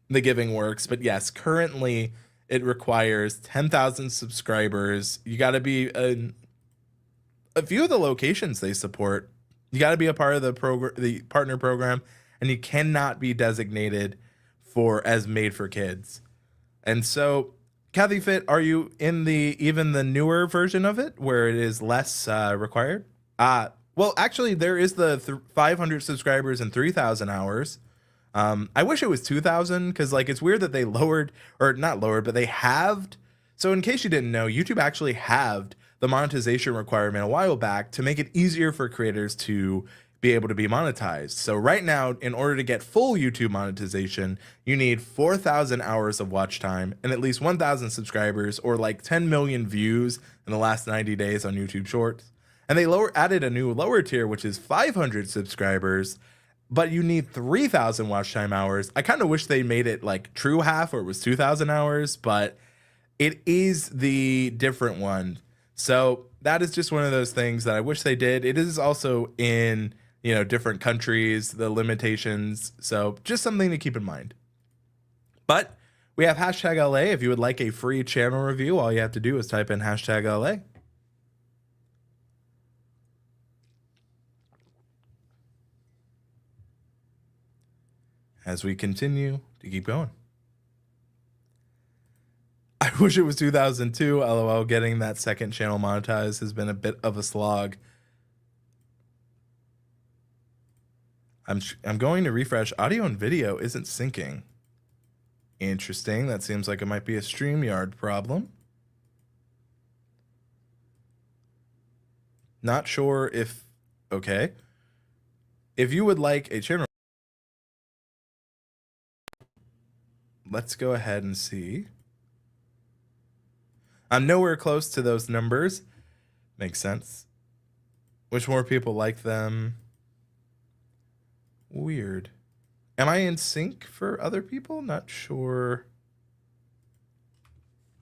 Speaker 1: the giving works. But yes, currently it requires 10,000 subscribers. You got to be a few of the locations they support. You got to be a part of the partner program, and you cannot be designated as made for kids. And so, Kathy Fit, are you in even the newer version of it where it is less required? Well, actually, there is the 500 subscribers and 3,000 hours. I wish it was 2,000 because like it's weird that they lowered, or not lowered, but they halved. So in case you didn't know, YouTube actually halved the monetization requirement a while back to make it easier for creators to be able to be monetized. So right now, in order to get full YouTube monetization, you need 4,000 hours of watch time and at least 1,000 subscribers, or like 10 million views in the last 90 days on YouTube Shorts. And they added a new lower tier, which is 500 subscribers, but you need 3,000 watch time hours. I kind of wish they made it like true half, or it was 2,000 hours, but it is the different one. So that is just one of those things that I wish they did. It is also in, different countries, the limitations. So just something to keep in mind. But we have hashtag LA. If you would like a free channel review, all you have to do is type in hashtag LA. As we continue to keep going. I wish it was 2002. LOL, getting that second channel monetized has been a bit of a slog. I'm going to refresh. Audio and video isn't syncing. Interesting. That seems like it might be a Streamyard problem. Not sure if... Okay. If you would like a channel... Let's go ahead and see. I'm nowhere close to those numbers. Makes sense. Wish more people like them. Weird. Am I in sync for other people? Not sure.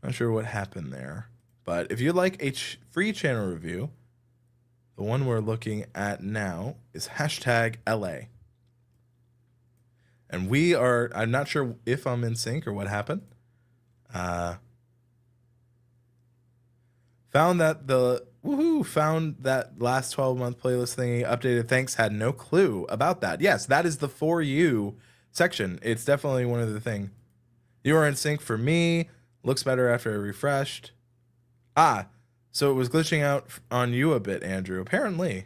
Speaker 1: Not sure what happened there. But if you'd like a free channel review, the one we're looking at now is hashtag LA. And we are, I'm not sure if I'm in sync or what happened. Found that last 12-month playlist thingy updated. Thanks, had no clue about that. Yes, that is the For You section. It's definitely one of the things. You are in sync for me. Looks better after I refreshed. So it was glitching out on you a bit, Andrew, apparently.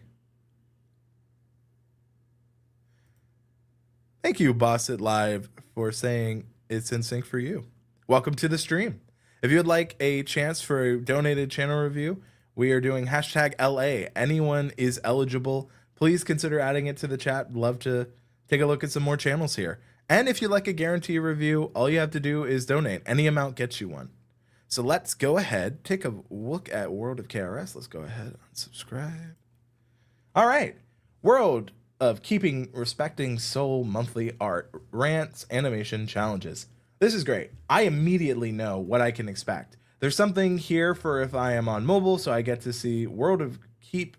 Speaker 1: Thank you, Boss It Live, for saying it's in sync for you. Welcome to the stream. If you would like a chance for a donated channel review, we are doing hashtag LA. Anyone is eligible. Please consider adding it to the chat. Love to take a look at some more channels here. And if you like a guarantee review, all you have to do is donate. Any amount gets you one. So let's go ahead, take a look at World of KRS. Let's go ahead and subscribe. All right. World of Keeping Respecting Soul monthly art, rants, animation, challenges. This is great. I immediately know what I can expect. There's something here for if I am on mobile, so I get to see World of Keep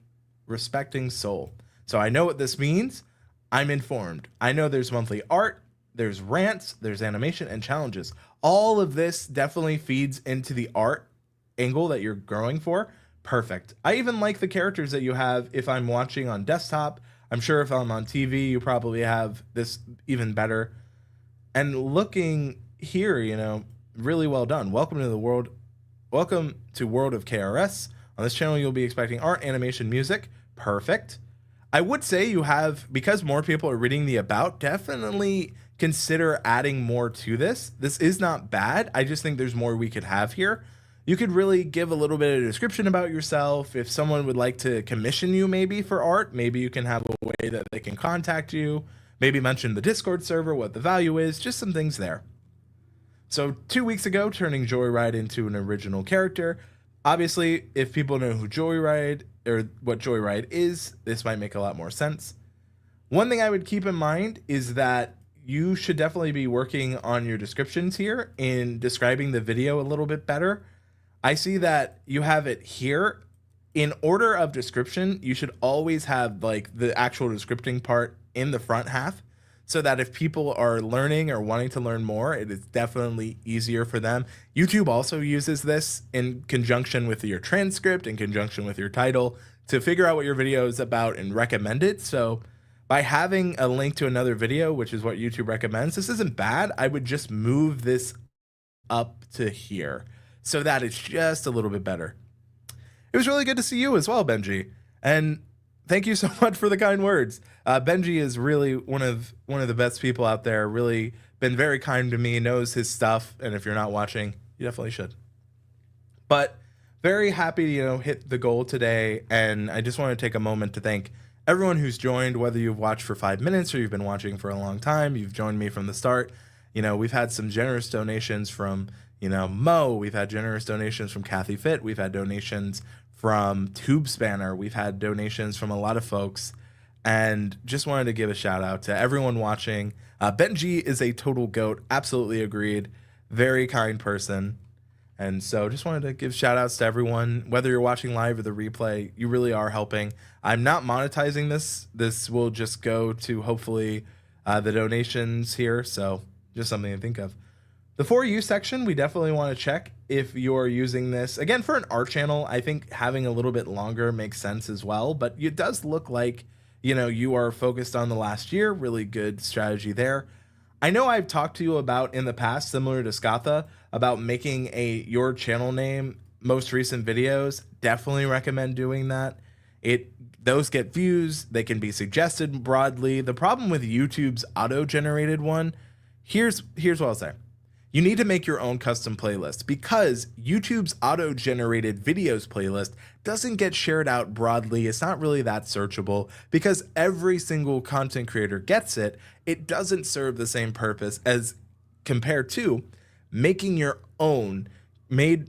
Speaker 1: Respecting Soul. So I know what this means. I'm informed. I know there's monthly art, there's rants, there's animation, and challenges. All of this definitely feeds into the art angle that you're growing for. Perfect. I even like the characters that you have if I'm watching on desktop. I'm sure if I'm on TV, you probably have this even better. And looking here, you know, really well done. Welcome to World of KRS. On this channel, you'll be expecting art, animation, music. Perfect. I would say you have, because more people are reading the about, definitely consider adding more to this. This is not bad. I just think there's more we could have here. You could really give a little bit of description about yourself. If someone would like to commission you maybe for art, maybe you can have a way that they can contact you. Maybe mention the Discord server, what the value is, just some things there. So 2 weeks ago, turning Joyride into an original character. Obviously, if people know who Joyride or what Joyride is, this might make a lot more sense. One thing I would keep in mind is that you should definitely be working on your descriptions here in describing the video a little bit better. I see that you have it here. In order of description, you should always have like the actual descripting part in the front half, so that if people are learning or wanting to learn more, it is definitely easier for them. YouTube also uses this in conjunction with your transcript, in conjunction with your title, to figure out what your video is about and recommend it. So by having a link to another video, which is what YouTube recommends, this isn't bad. I would just move this up to here so that it's just a little bit better. It was really good to see you as well, Benji. And thank you so much for the kind words. Benji is really one of the best people out there. Really been very kind to me, knows his stuff. And if you're not watching, you definitely should. But very happy to, you know, hit the goal today. And I just want to take a moment to thank everyone who's joined, whether you've watched for 5 minutes or you've been watching for a long time. You've joined me from the start. You know, we've had some generous donations from, you know, Mo. We've had generous donations from Kathy Fit. We've had donations from Tube Spanner. We've had donations from a lot of folks, and just wanted to give a shout out to everyone watching. Benji is a total goat. Absolutely agreed. Very kind person. And so just wanted to give shout outs to everyone, whether you're watching live or the replay. You really are helping. I'm not monetizing this. This will just go to hopefully the donations here. So just something to think of. The For You section, we definitely want to check if you're using this. Again, for an art channel, I think having a little bit longer makes sense as well. But it does look like, you know, you are focused on the last year. Really good strategy there. I know I've talked to you about in the past, similar to Skatha, about making your channel name most recent videos. Definitely recommend doing that. Those get views. They can be suggested broadly. The problem with YouTube's auto-generated one, here's what I'll say. You need to make your own custom playlist, because YouTube's auto-generated videos playlist doesn't get shared out broadly. It's not really that searchable because every single content creator gets it. It doesn't serve the same purpose as compared to making your own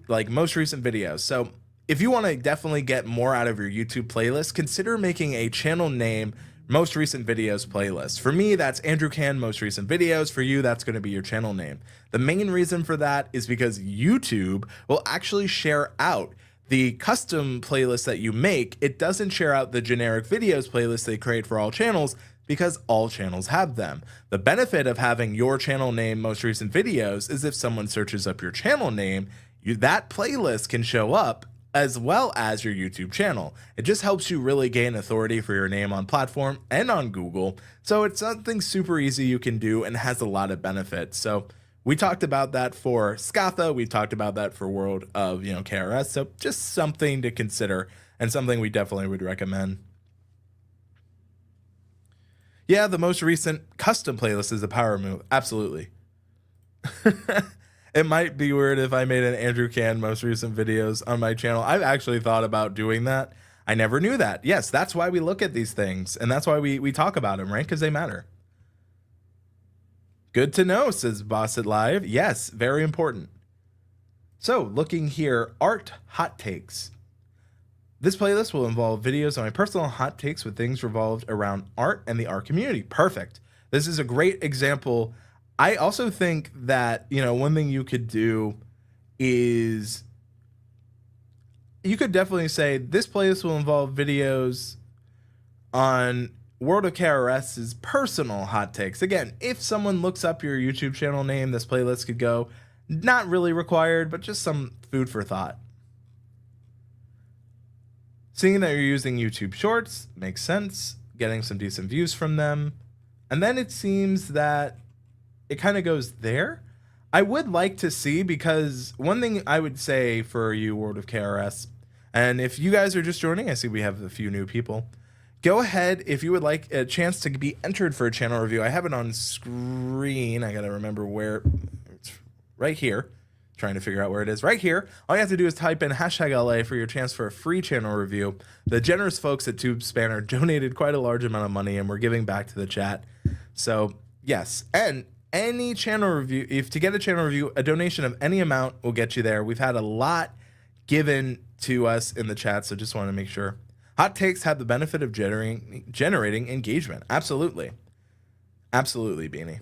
Speaker 1: like most recent videos. So if you want to definitely get more out of your YouTube playlist, consider making a channel name most recent videos playlist. For me, that's Andrew Can most recent videos. For you, that's going to be your channel name. The main reason for that is because YouTube will actually share out the custom playlist that you make. It doesn't share out the generic videos playlist they create for all channels, because all channels have them. The benefit of having your channel name most recent videos is if someone searches up your channel name, that playlist can show up as well as your YouTube channel. It just helps you really gain authority for your name on platform and on Google. So it's something super easy you can do and has a lot of benefits. So we talked about that for Skatha. We talked about that for World of, you know, KRS. So just something to consider and something we definitely would recommend. Yeah, the most recent custom playlist is a power move. Absolutely. It might be weird if I made an Andrew Can most recent videos on my channel. I've actually thought about doing that. I never knew that. Yes, that's why we look at these things, and that's why we talk about them, right? Because they matter. Good to know, says Boss It Live. Yes, very important. So, looking here, art hot takes. This playlist will involve videos on my personal hot takes with things revolved around art and the art community. Perfect. This is a great example. I also think that, one thing you could do is you could definitely say this playlist will involve videos on World of KRS's personal hot takes. Again, if someone looks up your YouTube channel name, this playlist could go. Not really required, but just some food for thought. Seeing that you're using YouTube Shorts makes sense, getting some decent views from them. And then it seems that it kind of goes there. I would like to see, because one thing I would say for you, World of KRS, and if you guys are just joining, I see we have a few new people. Go ahead, if you would like a chance to be entered for a channel review. I have it on screen. I got to remember where. It's right here. Trying to figure out where it is. Right here. All you have to do is type in #LA for your chance for a free channel review. The generous folks at TubeSpanner donated quite a large amount of money, and we're giving back to the chat. So, yes. And any channel review, if to get a channel review, a donation of any amount will get you there. We've had a lot given to us in the chat, so just want to make sure. Hot takes have the benefit of generating engagement. Absolutely. Absolutely, Beanie.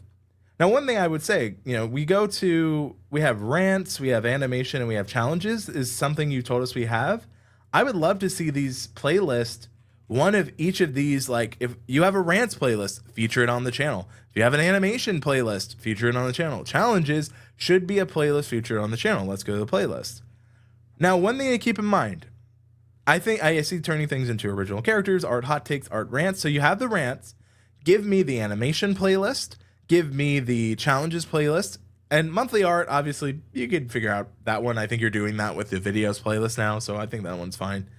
Speaker 1: Now, one thing I would say, we have rants, we have animation, and we have challenges is something you told us we have. I would love to see these playlists, one of each of these, like if you have a rants playlist, feature it on the channel. If you have an animation playlist, feature it on the channel. Challenges should be a playlist featured on the channel. Let's go to the playlist. Now, one thing to keep in mind, I think I see turning things into original characters, art hot takes, art rants. So you have the rants. Give me the animation playlist. Give me the challenges playlist. And monthly art, obviously, you could figure out that one. I think you're doing that with the videos playlist now, so I think that one's fine.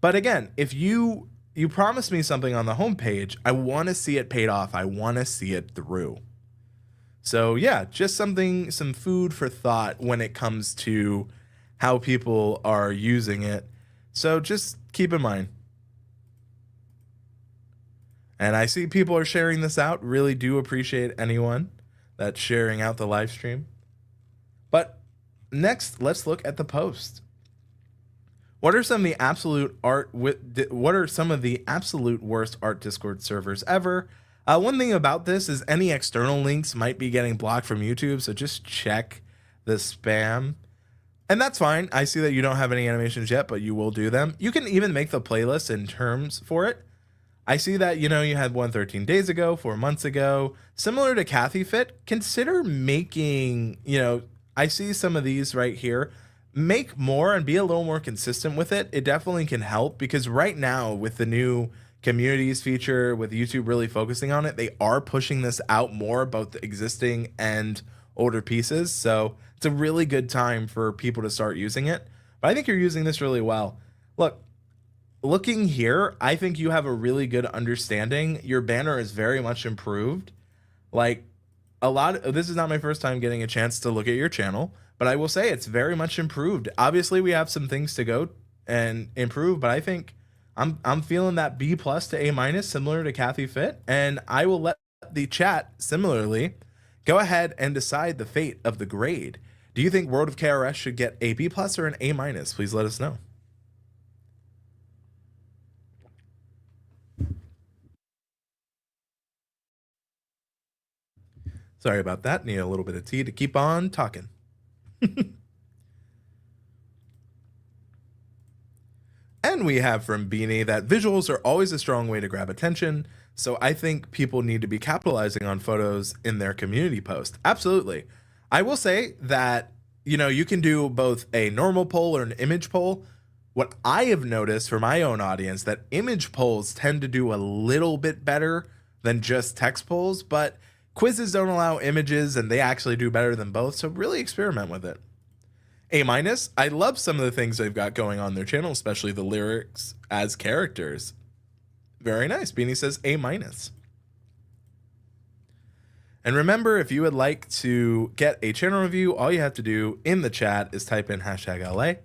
Speaker 1: But again, if you promise me something on the homepage, I want to see it paid off. I want to see it through. So yeah, just some food for thought when it comes to how people are using it. So just keep in mind. And I see people are sharing this out. Really do appreciate anyone that's sharing out the live stream. But next, let's look at the post. What are some of the absolute worst art Discord servers ever? One thing about this is any external links might be getting blocked from YouTube, so just check the spam. And that's fine. I see that you don't have any animations yet, but you will do them. You can even make the playlist in terms for it. I see that, you had one 13 days ago, 4 months ago. Similar to Kathy Fit, consider making, I see some of these right here. Make more and be a little more consistent with it. It definitely can help, because right now with the new communities feature, with YouTube really focusing on it, they are pushing this out more, both the existing and older pieces. So it's a really good time for people to start using it. But I think you're using this really well. Looking here, I think you have a really good understanding. Your banner is very much improved. This is not my first time getting a chance to look at your channel, but I will say it's very much improved. Obviously, we have some things to go and improve, but I think I'm feeling that B+ to A-, similar to Kathy Fit, and I will let the chat similarly go ahead and decide the fate of the grade. Do you think World of KRS should get a B+ or an A-? Please let us know. Sorry about that. Need a little bit of tea to keep on talking. And we have from Beanie that visuals are always a strong way to grab attention. So I think people need to be capitalizing on photos in their community post. Absolutely. I will say that, you can do both a normal poll or an image poll. What I have noticed for my own audience, that image polls tend to do a little bit better than just text polls, but quizzes don't allow images and they actually do better than both. So really experiment with it. A-, I love some of the things they've got going on their channel, especially the lyrics as characters. Very nice. Beanie says A-. And remember, if you would like to get a channel review, all you have to do in the chat is type in #LA.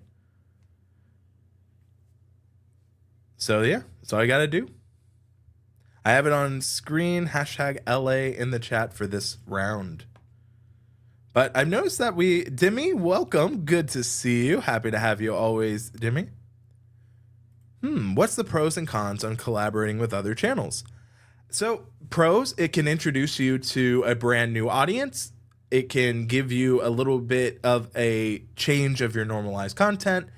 Speaker 1: So yeah, that's all you got to do. I have it on screen, hashtag LA in the chat for this round. But I've noticed that Dimmy, welcome. Good to see you. Happy to have you always, Dimmy. What's the pros and cons on collaborating with other channels? So pros, it can introduce you to a brand new audience. It can give you a little bit of a change of your normalized content,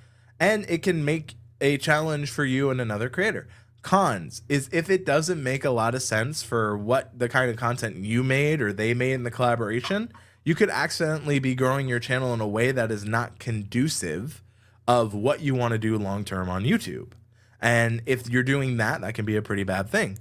Speaker 1: and it can make a challenge for you and another creator. Cons is if it doesn't make a lot of sense for what the kind of content you made or they made in the collaboration, you could accidentally be growing your channel in a way that is not conducive of what you want to do long-term on YouTube. And if you're doing that, that can be a pretty bad thing.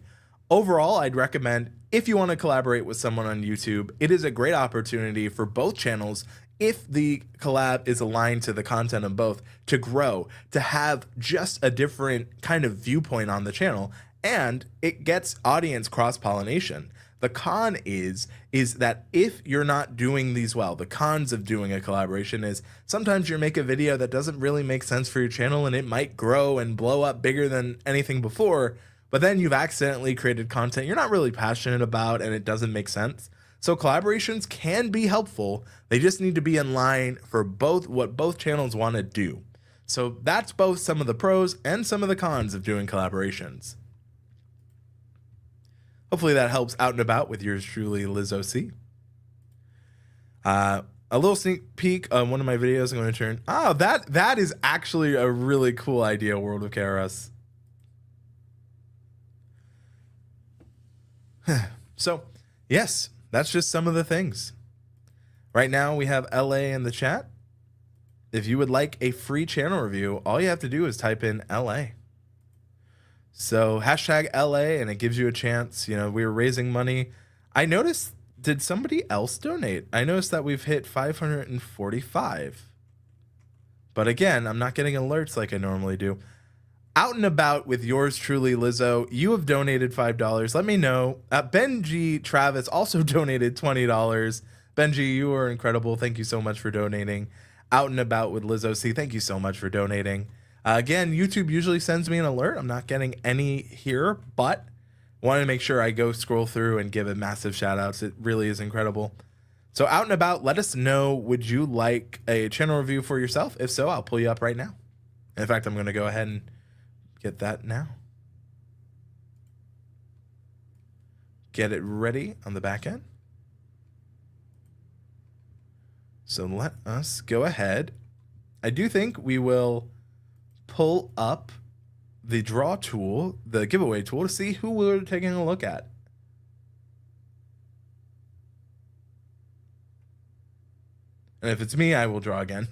Speaker 1: Overall, I'd recommend if you want to collaborate with someone on YouTube, it is a great opportunity for both channels, if the collab is aligned to the content of both, to grow, to have just a different kind of viewpoint on the channel, and it gets audience cross-pollination. The con is that if you're not doing these well, the cons of doing a collaboration is sometimes you make a video that doesn't really make sense for your channel and it might grow and blow up bigger than anything before, but then you've accidentally created content you're not really passionate about and it doesn't make sense. So collaborations can be helpful. They just need to be in line for what both channels want to do. So that's both some of the pros and some of the cons of doing collaborations. Hopefully that helps out and about with yours truly, Liz OC. A little sneak peek on one of my videos I'm going to turn. Oh, that is actually a really cool idea, World of Chaos. So, yes, that's just some of the things. Right now we have LA in the chat. If you would like a free channel review, all you have to do is type in LA. So hashtag LA, and it gives you a chance. You know, we were raising money. I noticed, did somebody else donate? I noticed that we've hit 545. But again, I'm not getting alerts like I normally do. Out and about with yours truly, Lizzo, you have donated $5. Let me know. Benji Travis also donated $20. Benji, you are incredible. Thank you so much for donating. Out and about with Lizzo C, thank you so much for donating. Again, YouTube usually sends me an alert. I'm not getting any here, but wanted to make sure I go scroll through and give it massive shout outs. It really is incredible. So out and about, let us know, would you like a channel review for yourself? If so, I'll pull you up right now. In fact, I'm going to go ahead and get that now. Get it ready on the back end. So let us go ahead. I do think we will pull up the draw tool, the giveaway tool, to see who we're taking a look at. And if it's me, I will draw again.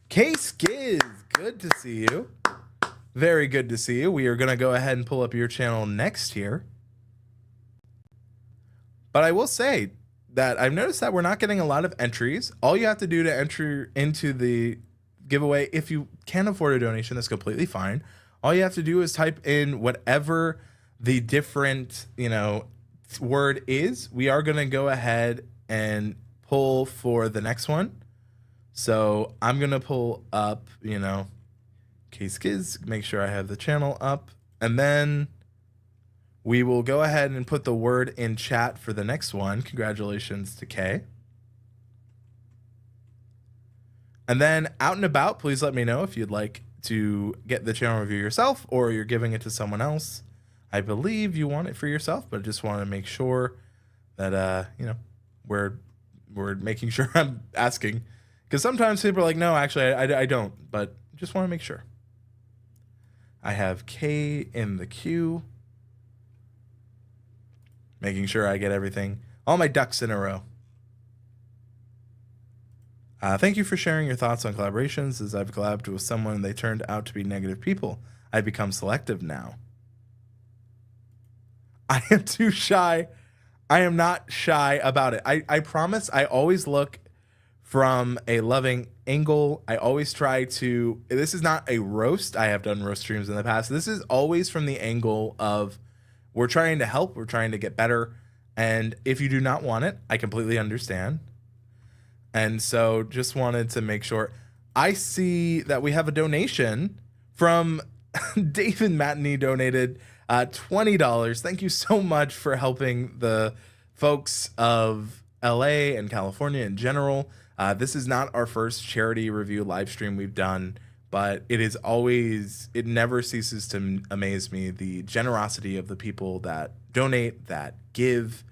Speaker 1: K-Skiz, good to see you. Very good to see you. We are going to go ahead and pull up your channel next here. But I will say that I've noticed that we're not getting a lot of entries. All you have to do to enter into the giveaway, if you can't afford a donation, that's completely fine. All you have to do is type in whatever the different, word is. We are going to go ahead and pull for the next one. So I'm going to pull up, K-Skiz, make sure I have the channel up. And then we will go ahead and put the word in chat for the next one. Congratulations to Kay. And then out and about, please let me know if you'd like to get the channel review yourself or you're giving it to someone else. I believe you want it for yourself, but I just want to make sure that, we're making sure I'm asking. Because sometimes people are like, no, actually, I don't. But just want to make sure. I have K in the queue. Making sure I get everything, all my ducks in a row. Thank you for sharing your thoughts on collaborations. As I've collabed with someone and they turned out to be negative people, I've become selective now. I am too shy. I am not shy about it. I promise I always look from a loving angle. I always try to, this is not a roast. I have done roast streams in the past. This is always from the angle of we're trying to help. We're trying to get better. And if you do not want it, I completely understand. And so just wanted to make sure. I see that we have a donation from David Matney donated $20. Thank you so much for helping the folks of LA and California in general. This is not our first charity review live stream we've done, but it never ceases to amaze me, the generosity of the people that donate, that give,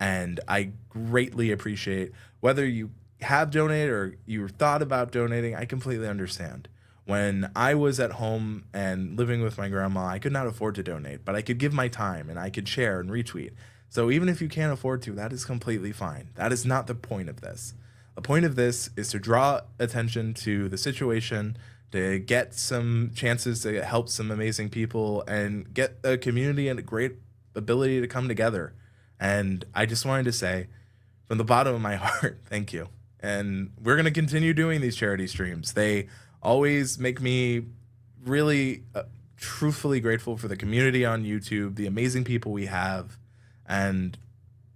Speaker 1: and I greatly appreciate whether you have donated or you thought about donating. I completely understand. When I was at home and living with my grandma, I could not afford to donate, but I could give my time and I could share and retweet. So even if you can't afford to, that is completely fine. That is not the point of this. The point of this is to draw attention to the situation, to get some chances to help some amazing people and get a community and a great ability to come together. And I just wanted to say from the bottom of my heart, thank you. And we're going to continue doing these charity streams. They always make me really truthfully grateful for the community on YouTube, the amazing people we have, and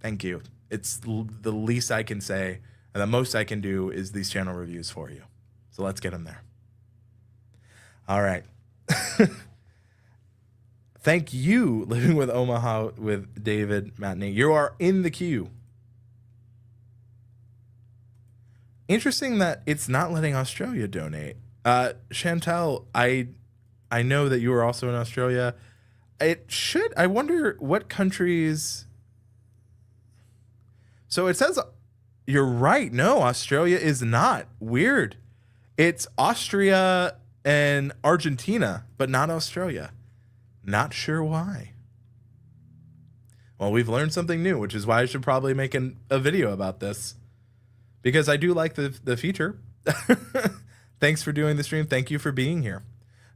Speaker 1: thank you. It's the least I can say, and the most I can do is these channel reviews for you. So let's get them there. All right. Thank you, Living with Omaha with David Matinee. You are in the queue. Interesting that it's not letting Australia donate. Chantel, I know that you are also in Australia. It should. I wonder what countries. So it says you're right. No, Australia is not. Weird. It's Austria and Argentina, but not Australia. Not sure why. Well, we've learned something new, which is why I should probably make a video about this. Because I do like the feature. Thanks for doing the stream. Thank you for being here.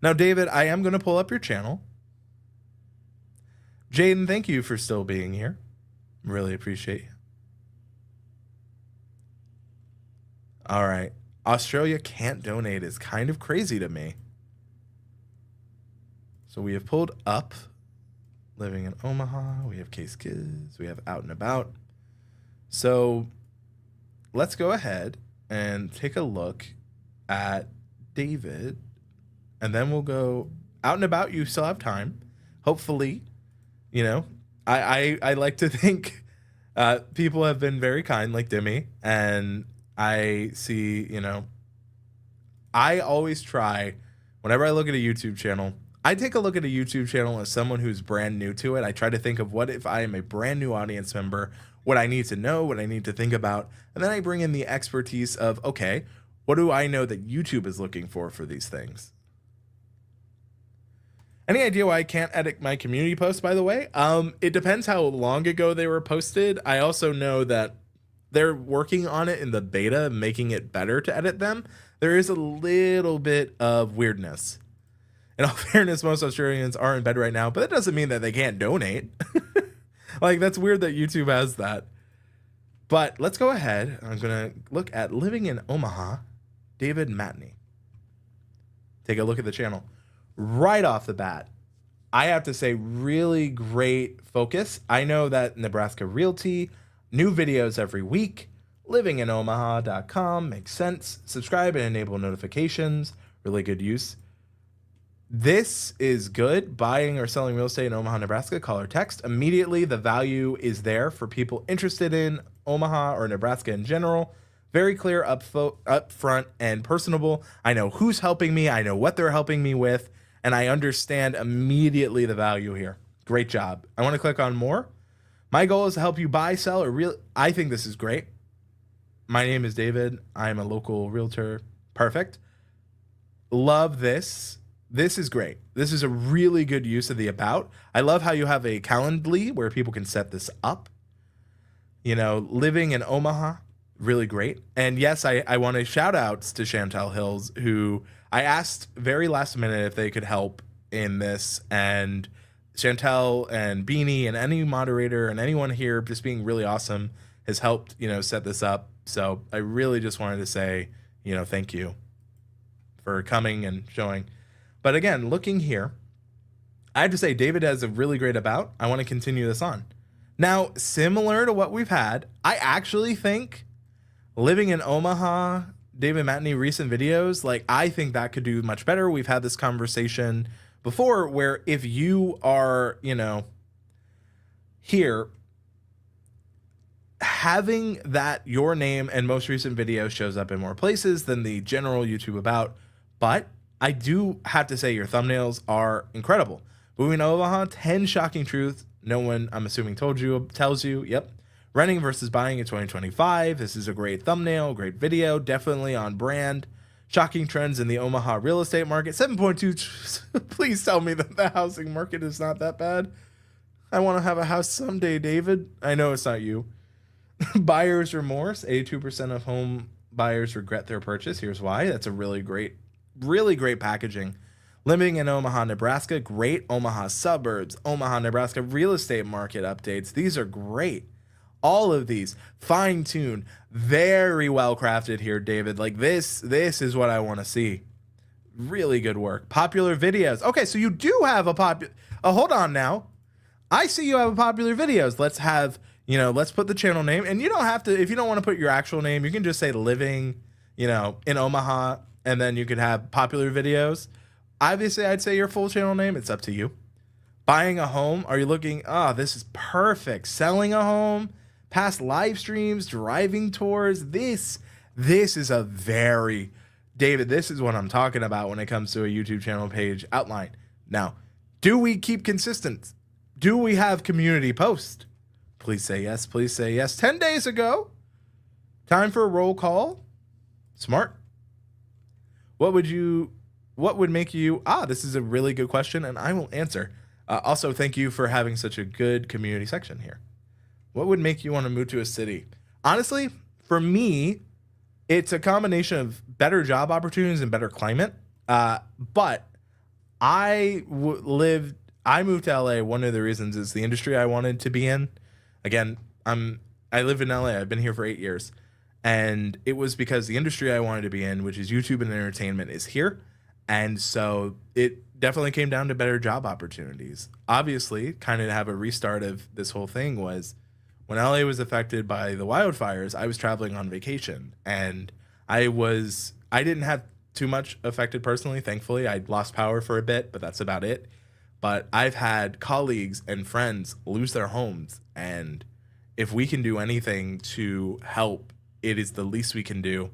Speaker 1: Now, David, I am going to pull up your channel. Jaden, thank you for still being here. Really appreciate you. All right. Australia can't donate is kind of crazy to me. So we have pulled up Living in Omaha. We have Case Kids. We have Out and About. So let's go ahead and take a look at David, and then we'll go Out and About. You still have time. Hopefully, you know, I like to think people have been very kind, like Demi, and I see, you know, I always try, whenever I look at a YouTube channel, I take a look at a YouTube channel as someone who's brand new to it. I try to think of what if I am a brand new audience member, what I need to know, what I need to think about, and then I bring in the expertise of, okay, what do I know that YouTube is looking for these things? Any idea why I can't edit my community posts, by the way? It depends how long ago they were posted. I also know that they're working on it in the beta, making it better to edit them. There is a little bit of weirdness. In all fairness, most Australians are in bed right now, but that doesn't mean that they can't donate. Like, that's weird that YouTube has that. But let's go ahead. I'm going to look at Living in Omaha, David Matinee. Take a look at the channel. Right off the bat, I have to say, really great focus. I know that Nebraska Realty, new videos every week. LivingInOmaha.com makes sense. Subscribe and enable notifications. Really good use. This is good. Buying or selling real estate in Omaha, Nebraska, call or text. Immediately, the value is there for people interested in Omaha or Nebraska in general. Very clear, up front, and personable. I know who's helping me. I know what they're helping me with. And I understand immediately the value here. Great job. I want to click on more. My goal is to help you buy, sell, or I think this is great. My name is David. I'm a local realtor. Perfect. Love this. This is great. This is a really good use of the About. I love how you have a Calendly where people can set this up. You know, Living in Omaha, really great. And yes, I want to shout outs to Chantel Hills, who I asked very last minute if they could help in this. And Chantel and Beanie and any moderator and anyone here just being really awesome has helped, you know, set this up. So I really just wanted to say, you know, thank you for coming and showing. But again, looking here, I have to say David has a really great About. I want to continue this on. Now, similar to what we've had, I actually think Living in Omaha, David Matinee recent videos, like I think that could do much better. We've had this conversation before, where if you are, you know, here, having that your name and most recent video shows up in more places than the general YouTube about. But I do have to say your thumbnails are incredible. Moving to Omaha, 10 shocking truths no one, I'm assuming, tells you. Yep. Renting versus buying in 2025. This is a great thumbnail, great video, definitely on brand. Shocking trends in the Omaha real estate market. 7.2. Please tell me that the housing market is not that bad. I want to have a house someday, David. I know it's not you. Buyer's remorse. 82% of home buyers regret their purchase. Here's why. That's a really great packaging. Living in Omaha, Nebraska. Great Omaha suburbs. Omaha, Nebraska real estate market updates. These are great. All of these fine-tuned, very well crafted here, David. Like this is what I want to see. Really good work. Popular videos. Okay, so you do have a popular. Hold on now. I see you have a popular videos. Let's have, you know, let's put the channel name, and you don't have to, if you don't want to put your actual name, you can just say living, you know, in Omaha, and then you could have popular videos. Obviously, I'd say your full channel name. It's up to you. Buying a home. Are you looking? Oh, this is perfect. Selling a home. Past live streams, driving tours. This is a very, David, this is what I'm talking about when it comes to a YouTube channel page outline. Now, do we keep consistent? Do we have community posts? Please say yes. Please say yes. 10 days ago. Time for a roll call. Smart. What would make you, this is a really good question, and I will answer. Also, thank you for having such a good community section here. What would make you want to move to a city? Honestly, for me, it's a combination of better job opportunities and better climate. But I moved to LA. One of the reasons is the industry I wanted to be in. Again, I live in LA. I've been here for 8 years. And it was because the industry I wanted to be in, which is YouTube and entertainment, is here. And so it definitely came down to better job opportunities. Obviously, kind of to have a restart of this whole thing was when LA was affected by the wildfires, I was traveling on vacation, and I didn't have too much affected personally. Thankfully, I lost power for a bit, but that's about it. But I've had colleagues and friends lose their homes, and if we can do anything to help, it is the least we can do.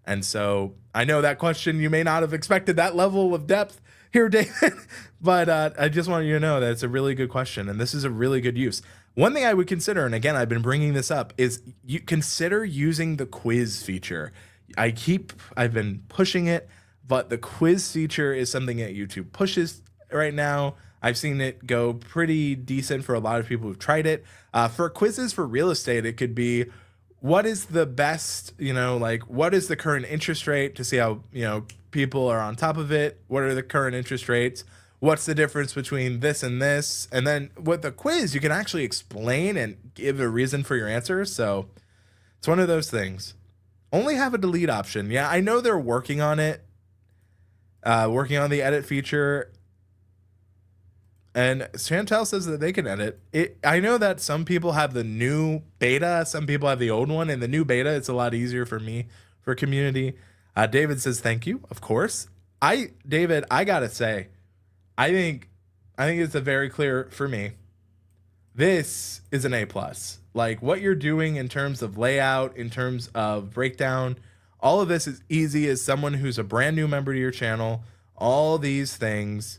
Speaker 1: And so I know that question, you may not have expected that level of depth here, David, but I just want you to know that it's a really good question, and this is a really good use. One thing I would consider, and again, I've been bringing this up, is you consider using the quiz feature. I've been pushing it, but the quiz feature is something that YouTube pushes right now. I've seen it go pretty decent for a lot of people who've tried it. For quizzes for real estate, it could be, what is the best, what is the current interest rate, to see how, people are on top of it? What are the current interest rates? What's the difference between this and this? And then with the quiz, you can actually explain and give a reason for your answer. So it's one of those things. Only have a delete option. Yeah, I know they're working on it, working on the edit feature. And Chantel says that they can edit it. I know that some people have the new beta, some people have the old one. And the new beta, it's a lot easier for me, for community. David says thank you, of course. David, I gotta say, I think it's a very clear for me. This is an A+. Like what you're doing in terms of layout, in terms of breakdown, all of this is easy as someone who's a brand new member to your channel. All these things.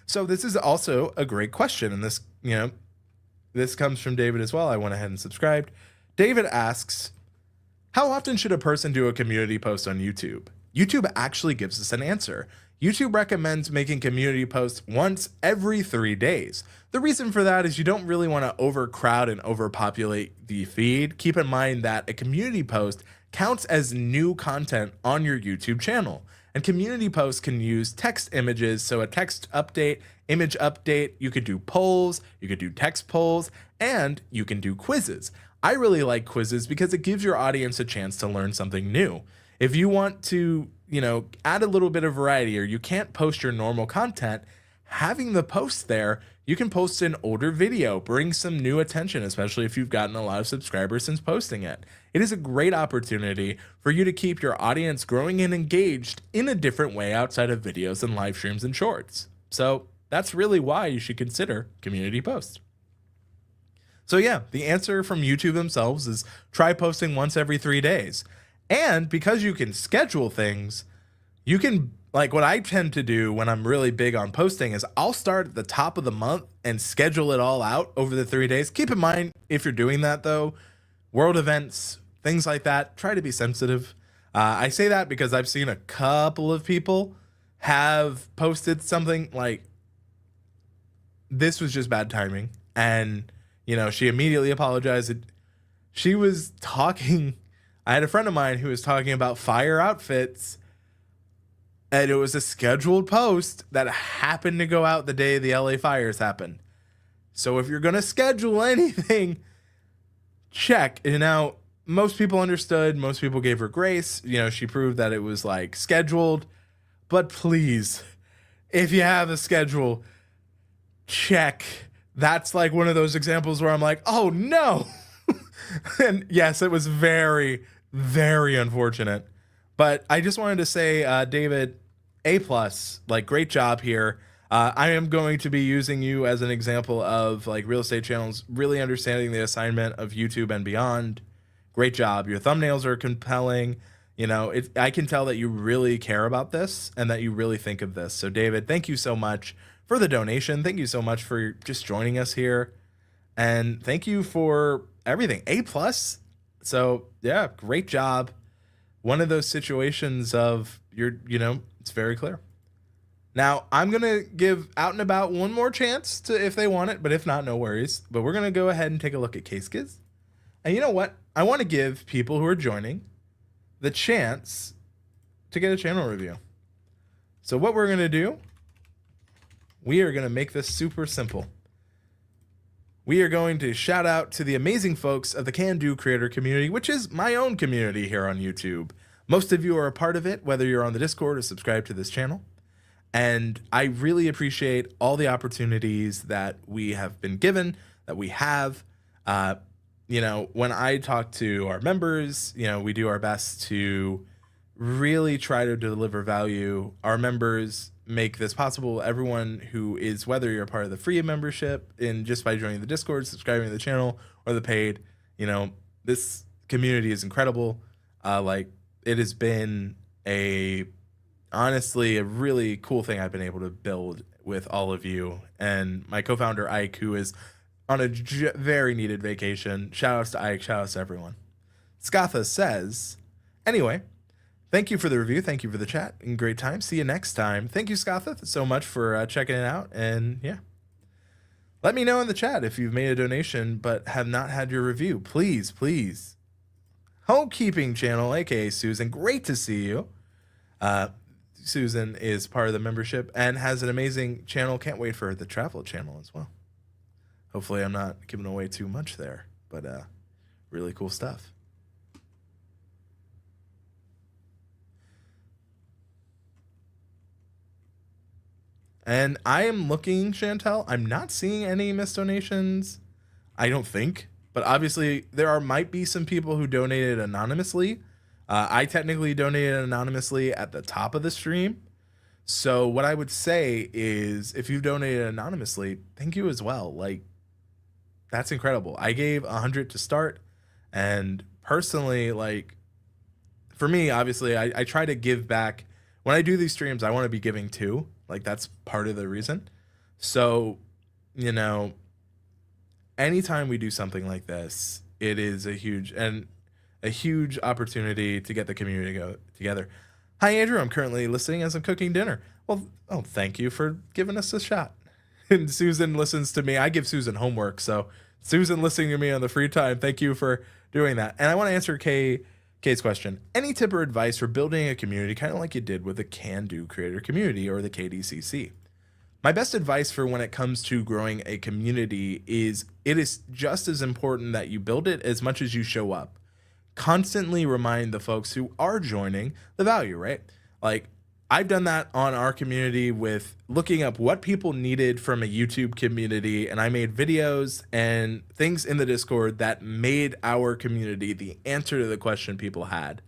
Speaker 1: So this is also a great question, and this comes from David as well. I went ahead and subscribed. David asks, how often should a person do a community post on YouTube? YouTube actually gives us an answer. YouTube recommends making community posts once every 3 days. The reason for that is you don't really want to overcrowd and overpopulate the feed. Keep in mind that a community post counts as new content on your YouTube channel. And community posts can use text images, so a text update, image update, you could do polls, you could do text polls, and you can do quizzes. I really like quizzes because it gives your audience a chance to learn something new. If you want to, add a little bit of variety, or you can't post your normal content, having the post there, you can post an older video, bring some new attention, especially if you've gotten a lot of subscribers since posting it. It is a great opportunity for you to keep your audience growing and engaged in a different way outside of videos and live streams and shorts. So that's really why you should consider community posts. So yeah, the answer from YouTube themselves is try posting once every 3 days. And because you can schedule things, you can, like what I tend to do when I'm really big on posting is I'll start at the top of the month and schedule it all out over the 3 days. Keep in mind, if you're doing that though, world events, things like that, try to be sensitive. I say that because I've seen a couple of people have posted something like, this was just bad timing. And, you know, she immediately apologized. She was talking, I had a friend of mine who was talking about fire outfits, and it was a scheduled post that happened to go out the day the LA fires happened. So if you're going to schedule anything, check. And now, most people understood. Most people gave her grace. You know, she proved that it was like scheduled. But please, if you have a schedule, check. That's like one of those examples where I'm like, oh no. And yes, it was very, very unfortunate. But I just wanted to say, David, A+, like great job here. I am going to be using you as an example of like real estate channels really understanding the assignment of YouTube and beyond. Great job. Your thumbnails are compelling. You know, I can tell that you really care about this and that you really think of this. So David, thank you so much for the donation. Thank you so much for just joining us here. And thank you for everything. A+. So yeah, great job. One of those situations of it's very clear. Now I'm going to give Out and About one more chance to, if they want it, but if not, no worries. But we're going to go ahead and take a look at Case Kids. And you know what? I want to give people who are joining the chance to get a channel review. So what we're going to do, we are going to make this super simple. We are going to shout out to the amazing folks of the Can Do creator community, which is my own community here on YouTube. Most of you are a part of it, whether you're on the Discord or subscribe to this channel. And I really appreciate all the opportunities that we have been given, that we have. You know, when I talk to our members, you know, we do our best to really try to deliver value. Our members make this possible. Everyone who is, whether you're a part of the free membership and just by joining the Discord, subscribing to the channel, or the paid, you know, this community is incredible. Like it has been honestly a really cool thing I've been able to build with all of you. And my co-founder Ike, who is on a very needed vacation. Shout outs to Ike, shout outs to everyone. Scatha says, anyway, thank you for the review. Thank you for the chat and great time. See you next time. Thank you, Scatha, so much for checking it out. And yeah, let me know in the chat if you've made a donation but have not had your review. Please, please. Homekeeping channel, aka Susan, great to see you. Susan is part of the membership and has an amazing channel. Can't wait for the travel channel as well. Hopefully I'm not giving away too much there, but really cool stuff. And I am looking, Chantel. I'm not seeing any missed donations. I don't think. But obviously, might be some people who donated anonymously. I technically donated anonymously at the top of the stream. So what I would say is, if you've donated anonymously, thank you as well. Like, that's incredible. I gave 100 to start. And personally, like, for me, obviously, I try to give back. When I do these streams, I want to be giving too. Like, that's part of the reason. So, you know, anytime we do something like this, it is a huge opportunity to get the community to go together. Hi, Andrew. I'm currently listening as I'm cooking dinner. Well, thank you for giving us a shot. And Susan listens to me. I give Susan homework. So Susan listening to me on the free time. Thank you for doing that. And I want to answer Kay's question. Any tip or advice for building a community, kind of like you did with the Can Do creator community or the KDCC? My best advice for when it comes to growing a community is it is just as important that you build it as much as you show up. Constantly remind the folks who are joining the value, right? Like, I've done that on our community with looking up what people needed from a YouTube community, and I made videos and things in the Discord that made our community the answer to the question people had.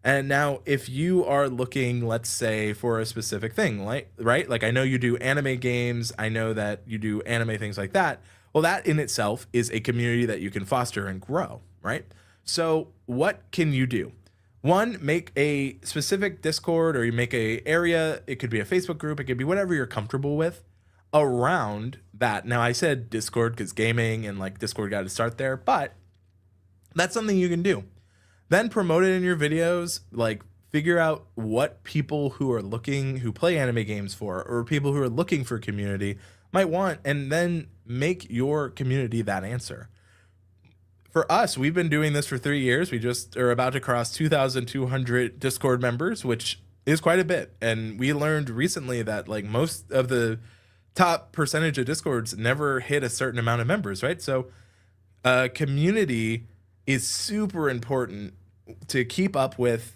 Speaker 1: And now if you are looking, let's say, for a specific thing, like, right? Like I know you do anime games, I know that you do anime things like that. Well, that in itself is a community that you can foster and grow, right? So what can you do? One, make a specific Discord, or you make a area. It could be a Facebook group. It could be whatever you're comfortable with around that. Now I said Discord because gaming and like Discord got to start there, but that's something you can do. Then promote it in your videos, like figure out what people who are looking, who play anime games for, or people who are looking for community might want, and then make your community that answer. For us, we've been doing this for 3 years. We just are about to cross 2,200 Discord members, which is quite a bit. And we learned recently that like most of the top percentage of Discords never hit a certain amount of members, right? So community is super important to keep up with.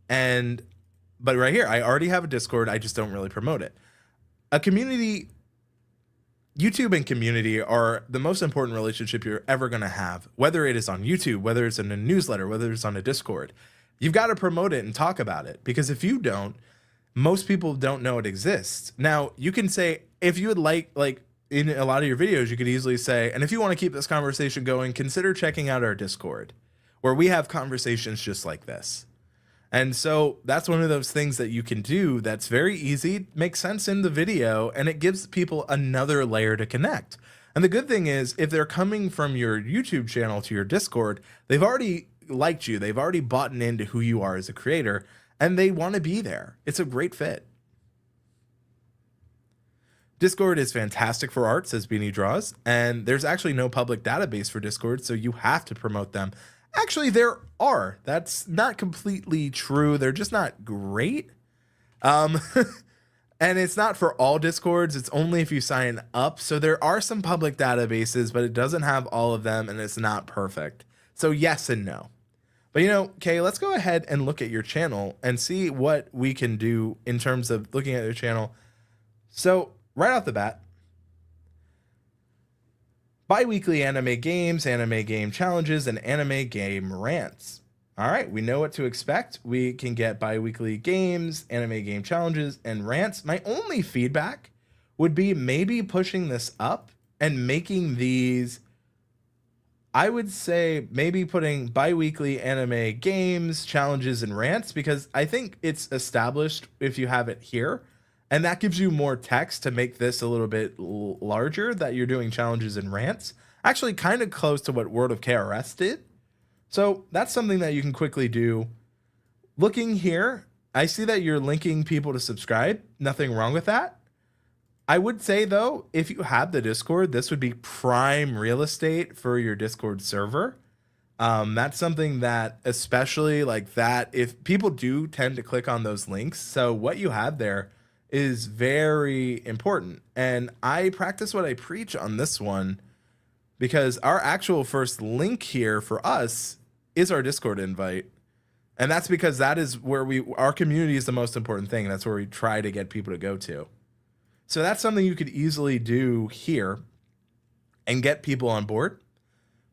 Speaker 1: But right here, I already have a Discord. I just don't really promote it. A community, YouTube and community are the most important relationship you're ever going to have, whether it is on YouTube, whether it's in a newsletter, whether it's on a Discord. You've got to promote it and talk about it, because if you don't, most people don't know it exists. Now, you can say, if you would like in a lot of your videos, you could easily say, and if you want to keep this conversation going, consider checking out our Discord, where we have conversations just like this. And so that's one of those things that you can do that's very easy, makes sense in the video, and it gives people another layer to connect. And the good thing is, if they're coming from your YouTube channel to your Discord, they've already liked you, they've already bought into who you are as a creator, and they want to be there. It's a great fit. Discord is fantastic for art, says Beanie Draws, and there's actually no public database for Discord, so you have to promote them. Actually, there are. That's not completely true. They're just not great. And it's not for all Discords. It's only if you sign up. So there are some public databases, but it doesn't have all of them, and it's not perfect. So yes and no. But you know, Kay, let's go ahead and look at your channel and see what we can do in terms of looking at your channel. So right off the bat, bi-weekly anime games, anime game challenges, and anime game rants. All right, we know what to expect. We can get bi-weekly games, anime game challenges, and rants. My only feedback would be maybe pushing this up and making these, I would say maybe putting bi-weekly anime games, challenges, and rants, because I think it's established if you have it here. And that gives you more text to make this a little bit larger, that you're doing challenges and rants. Actually, kind of close to what World of KRS did. So that's something that you can quickly do. Looking here, I see that you're linking people to subscribe. Nothing wrong with that. I would say, though, if you have the Discord, this would be prime real estate for your Discord server. That's something that, especially like that, if people do tend to click on those links. So what you have there is very important. And I practice what I preach on this one, because our actual first link here for us is our Discord invite. And that's because that is where our community is the most important thing. That's where we try to get people to go to. So that's something you could easily do here and get people on board.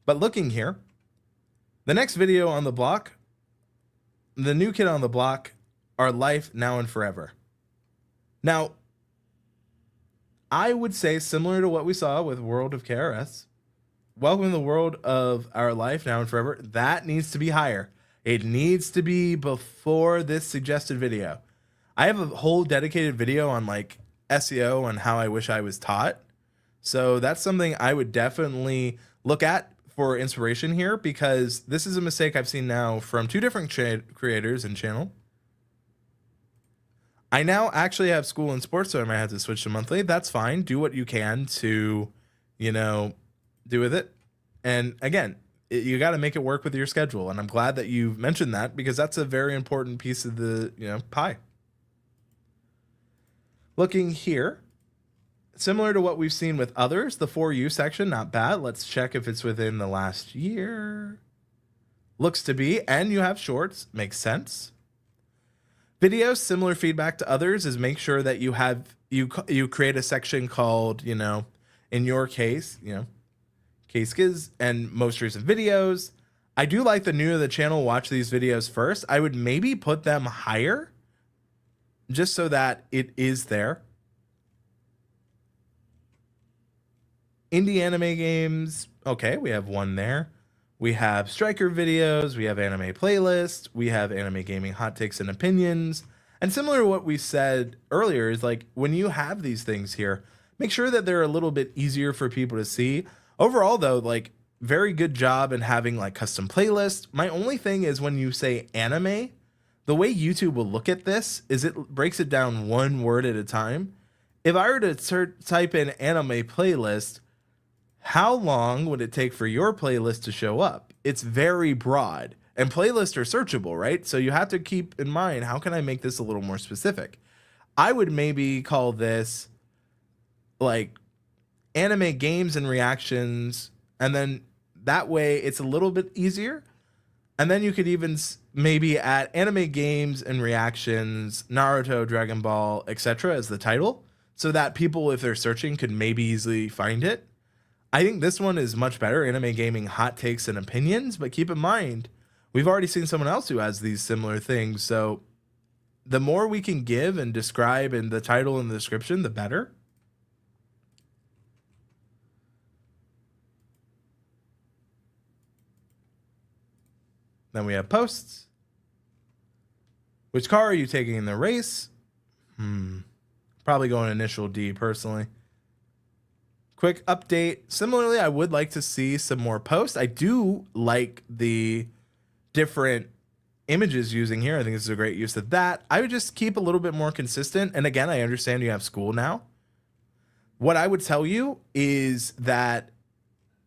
Speaker 1: But looking here, the next video on the block, the new kid on the block, our life now and forever. Now, I would say similar to what we saw with World of KRS, welcome to the world of our life now and forever. That needs to be higher. It needs to be before this suggested video. I have a whole dedicated video on like SEO and how I wish I was taught. So that's something I would definitely look at for inspiration here, because this is a mistake I've seen now from two different creators and channel. I now actually have school and sports, so I might have to switch to monthly. That's fine. Do what you can to, you know, do with it. And again, you got to make it work with your schedule. And I'm glad that you've mentioned that, because that's a very important piece of the, pie. Looking here, similar to what we've seen with others, the For You section, not bad. Let's check if it's within the last year. Looks to be, and you have shorts, makes sense. Videos, similar feedback to others is make sure that you create a section called, in your case, case giz and most recent videos. I do like the new to the channel watch these videos first. I would maybe put them higher just so that it is there. Indie anime games. Okay, we have one there. We have striker videos. We have anime playlists. We have anime gaming hot takes and opinions. And similar to what we said earlier is like when you have these things here, make sure that they're a little bit easier for people to see. Overall though, like very good job in having like custom playlists. My only thing is when you say anime, the way YouTube will look at this is it breaks it down one word at a time. If I were to type in anime playlist, how long would it take for your playlist to show up? It's very broad, and playlists are searchable, right? So you have to keep in mind, how can I make this a little more specific? I would maybe call this like anime games and reactions, and then that way it's a little bit easier. And then you could even maybe add anime games and reactions, Naruto, Dragon Ball, etc. as the title, so that people, if they're searching, could maybe easily find it. I think this one is much better, anime gaming hot takes and opinions, but keep in mind, we've already seen someone else who has these similar things. So the more we can give and describe in the title and the description, the better. Then we have posts. Which car are you taking in the race? Probably going initial D personally. Quick update. Similarly, I would like to see some more posts. I do like the different images using here. I think this is a great use of that. I would just keep a little bit more consistent. And again, I understand you have school now. What I would tell you is that,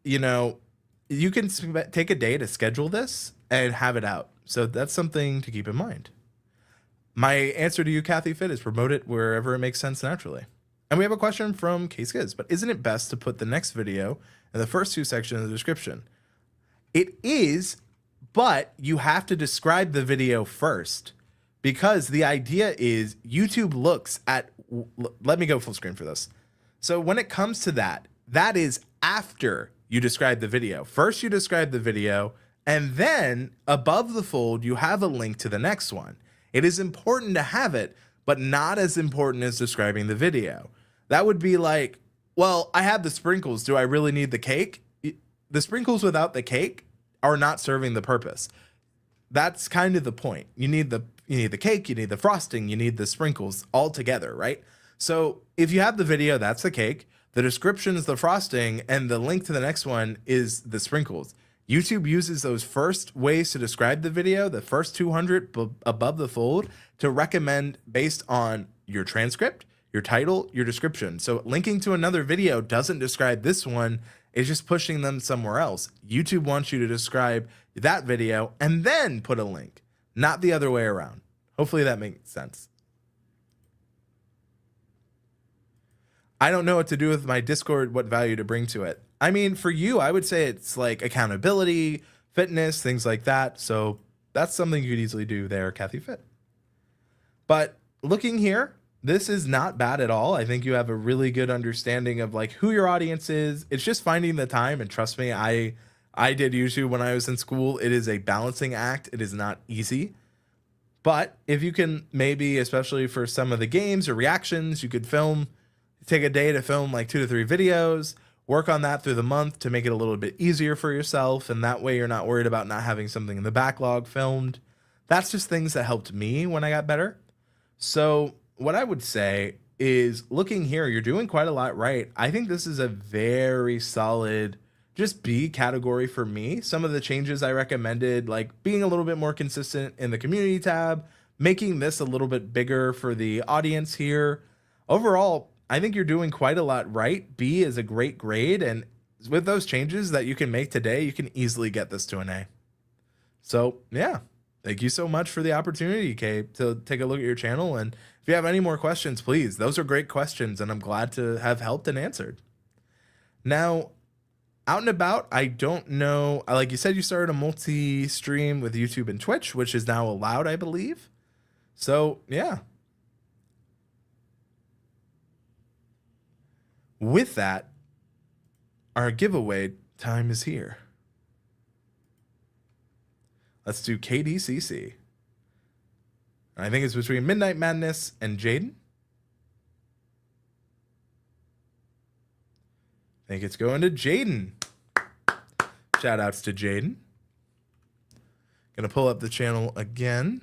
Speaker 1: you can take a day to schedule this and have it out. So that's something to keep in mind. My answer to you, Kathy Fit, is promote it wherever it makes sense naturally. And we have a question from Case Giz, but isn't it best to put the next video in the first two sections of the description? It is, but you have to describe the video first, because the idea is YouTube looks at, let me go full screen for this. So when it comes to that is after you describe the video. First you describe the video, and then above the fold, you have a link to the next one. It is important to have it, but not as important as describing the video. That would be like, well, I have the sprinkles. Do I really need the cake? The sprinkles without the cake are not serving the purpose. That's kind of the point. You need the cake, you need the frosting, you need the sprinkles all together, right? So if you have the video, that's the cake. The description is the frosting, and the link to the next one is the sprinkles. YouTube uses those first ways to describe the video, the first 200 above the fold, to recommend based on your transcript, your title, your description. So linking to another video doesn't describe this one, it's just pushing them somewhere else. YouTube wants you to describe that video and then put a link, not the other way around. Hopefully that makes sense. I don't know what to do with my Discord, what value to bring to it. I mean, for you, I would say it's like accountability, fitness, things like that. So that's something you could easily do there, Kathy Fit. But looking here, this is not bad at all. I think you have a really good understanding of like who your audience is. It's just finding the time. And trust me, I did YouTube when I was in school. It is a balancing act. It is not easy. But if you can maybe, especially for some of the games or reactions, you could take a day to film like 2 to 3 videos, work on that through the month to make it a little bit easier for yourself. And that way you're not worried about not having something in the backlog filmed. That's just things that helped me when I got better. So what I would say is, looking here, you're doing quite a lot right. I think this is a very solid just B category for me. Some of the changes I recommended, like being a little bit more consistent in the community tab, making this a little bit bigger for the audience here. Overall, I think you're doing quite a lot right. B is a great grade, and with those changes that you can make today, you can easily get this to an A. So yeah, thank you so much for the opportunity, Kay, to take a look at your channel. And if you have any more questions, please, those are great questions, and I'm glad to have helped and answered. Now, out and about, I don't know, like you said, you started a multi-stream with YouTube and Twitch, which is now allowed, I believe. So yeah. With that, our giveaway time is here. Let's do KDCC. I think it's between Midnight Madness and Jaden. I think it's going to Jaden. Shout outs to Jaden. Gonna pull up the channel again.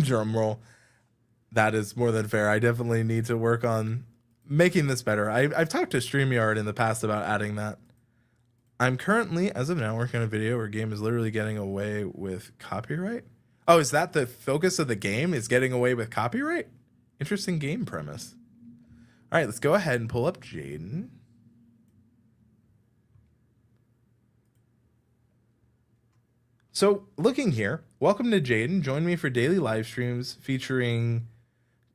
Speaker 1: Drum roll. That is more than fair. I definitely need to work on making this better. I've talked to StreamYard in the past about adding that. I'm currently, as of now, working on a video where a game is literally getting away with copyright. Oh, is that the focus of the game, is getting away with copyright? Interesting game premise. All right, let's go ahead and pull up Jaden. So looking here, welcome to Jaden. Join me for daily live streams featuring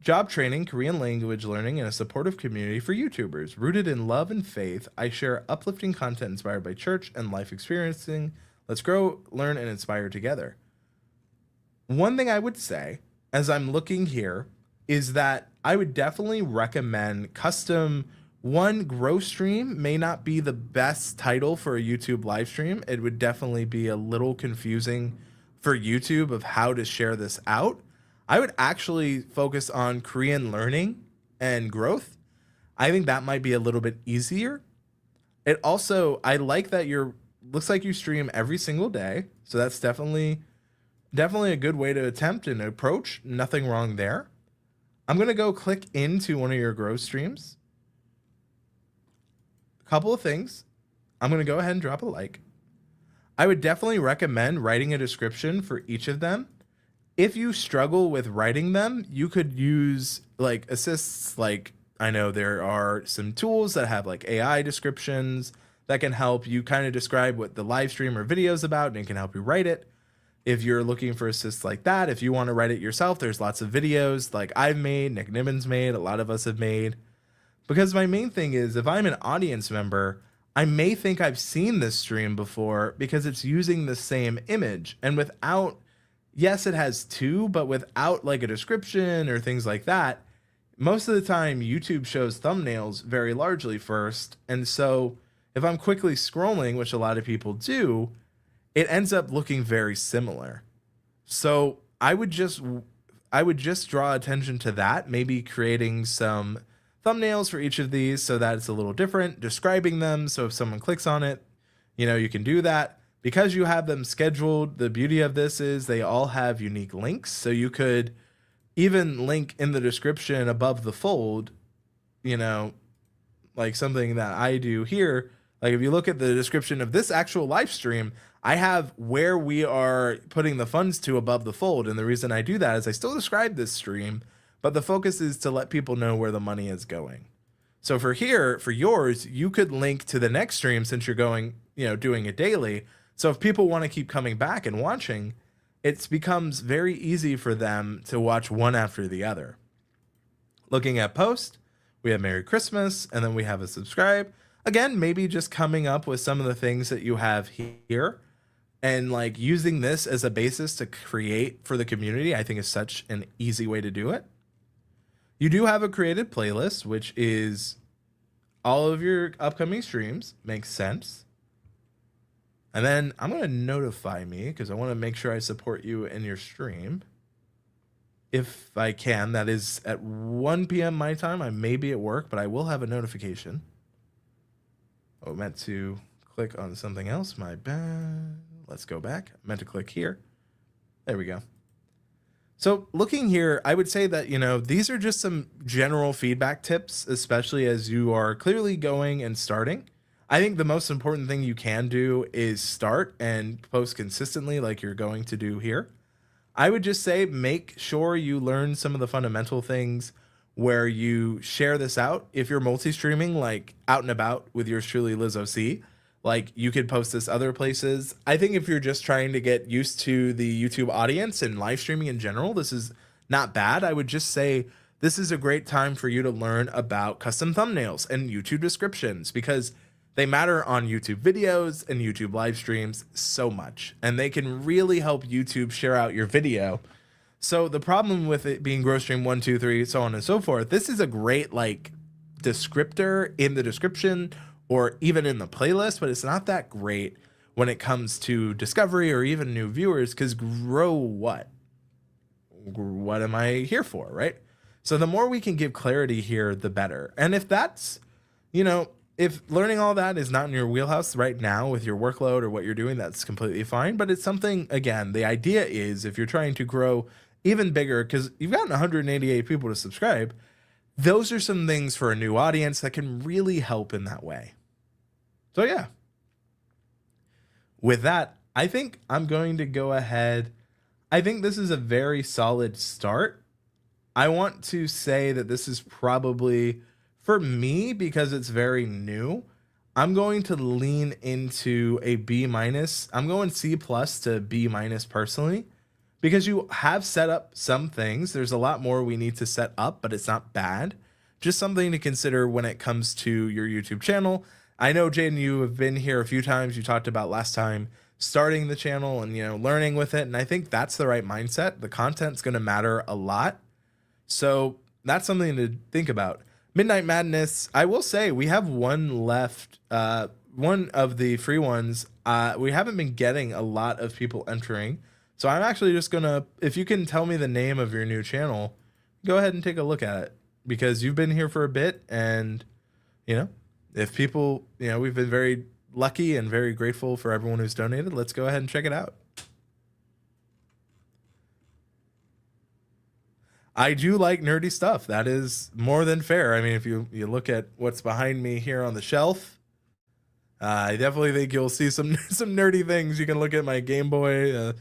Speaker 1: job training, Korean language learning, and a supportive community for YouTubers. Rooted in love and faith, I share uplifting content inspired by church and life experiencing. Let's grow, learn, and inspire together. One thing I would say, as I'm looking here, is that I would definitely recommend custom. One, grow stream may not be the best title for a YouTube live stream. It would definitely be a little confusing for YouTube of how to share this out. I would actually focus on Korean learning and growth. I think that might be a little bit easier. It also, I like that looks like you stream every single day. So that's definitely a good way to attempt and approach. Nothing wrong there. I'm going to go click into one of your growth streams. A couple of things. I'm going to go ahead and drop a like. I would definitely recommend writing a description for each of them. If you struggle with writing them, you could use like assists. Like, I know there are some tools that have like AI descriptions that can help you kind of describe what the live stream or video is about, and it can help you write it. If you're looking for assists like that, if you want to write it yourself, there's lots of videos like I've made, Nick Nibbins made, a lot of us have made. Because my main thing is, if I'm an audience member, I may think I've seen this stream before because it's using the same image. And without, yes, it has two, but without like a description or things like that, most of the time YouTube shows thumbnails very largely first. And so if I'm quickly scrolling, which a lot of people do, it ends up looking very similar. So I would just draw attention to that, maybe creating some thumbnails for each of these so that it's a little different, describing them. So if someone clicks on it, you can do that. Because you have them scheduled, the beauty of this is they all have unique links. So you could even link in the description above the fold, like something that I do here. Like if you look at the description of this actual live stream, I have where we are putting the funds to above the fold. And the reason I do that is I still describe this stream, but the focus is to let people know where the money is going. So for yours, you could link to the next stream since you're going, doing it daily. So if people want to keep coming back and watching, it becomes very easy for them to watch one after the other. Looking at post, we have Merry Christmas, and then we have a subscribe. Again, maybe just coming up with some of the things that you have here and like using this as a basis to create for the community, I think is such an easy way to do it. You do have a created playlist, which is all of your upcoming streams. Makes sense. And then I'm going to notify me because I want to make sure I support you in your stream. If I can, that is at 1 p.m. my time. I may be at work, but I will have a notification. Oh, I meant to click on something else. My bad. Let's go back. I meant to click here. There we go. So looking here, I would say that, these are just some general feedback tips, especially as you are clearly going and starting. I think the most important thing you can do is start and post consistently like you're going to do here. I would just say make sure you learn some of the fundamental things where you share this out. If you're multi-streaming, like out and about with yours truly, Liz OC, Like, you could post this other places. I think if you're just trying to get used to the YouTube audience and live streaming in general, this is not bad. I would just say this is a great time for you to learn about custom thumbnails and YouTube descriptions, because they matter on YouTube videos and YouTube live streams so much, and they can really help YouTube share out your video. So the problem with it being growth stream 1, 2, 3, so on and so forth, this is a great like descriptor in the description or even in the playlist, but it's not that great when it comes to discovery or even new viewers, because grow what? What am I here for, right? So the more we can give clarity here, the better. And if that's, you know, if learning all that is not in your wheelhouse right now with your workload or what you're doing, that's completely fine. But it's something, again, the idea is if you're trying to grow even bigger, because you've gotten 188 people to subscribe, those are some things for a new audience that can really help in that way. So yeah, with that, I think I'm going to go ahead. I think this is a very solid start. I want to say that this is probably, for me, because it's very new, I'm going to lean into a B-. I'm going C+ to B- personally, because you have set up some things. There's a lot more we need to set up, but it's not bad. Just something to consider when it comes to your YouTube channel. I know, Jaden, you have been here a few times. You talked about last time starting the channel and, you know, learning with it. And I think that's the right mindset. The content's going to matter a lot. So that's something to think about. Midnight Madness, I will say we have one left. One of the free ones. We haven't been getting a lot of people entering. So I'm actually just going to, if you can tell me the name of your new channel, go ahead and take a look at it, because you've been here for a bit. And, you know, if people, you know, we've been very lucky and very grateful for everyone who's donated. Let's go ahead and check it out. I do like nerdy stuff. That is more than fair. I mean, if you look at what's behind me here on the shelf, I definitely think you'll see some nerdy things. You can look at my Game Boy.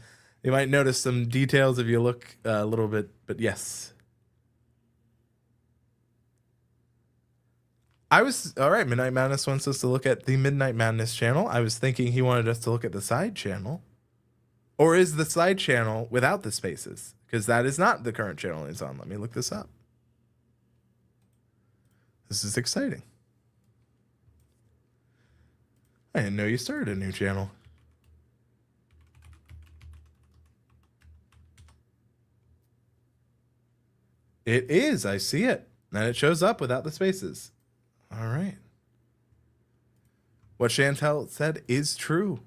Speaker 1: You might notice some details if you look a little bit, but yes. All right, Midnight Madness wants us to look at the Midnight Madness channel. I was thinking he wanted us to look at the side channel. Or is the side channel without the spaces? Because that is not the current channel he's on. Let me look this up. This is exciting. I didn't know you started a new channel. It is. I see it. And it shows up without the spaces. All right. What Chantel said is true.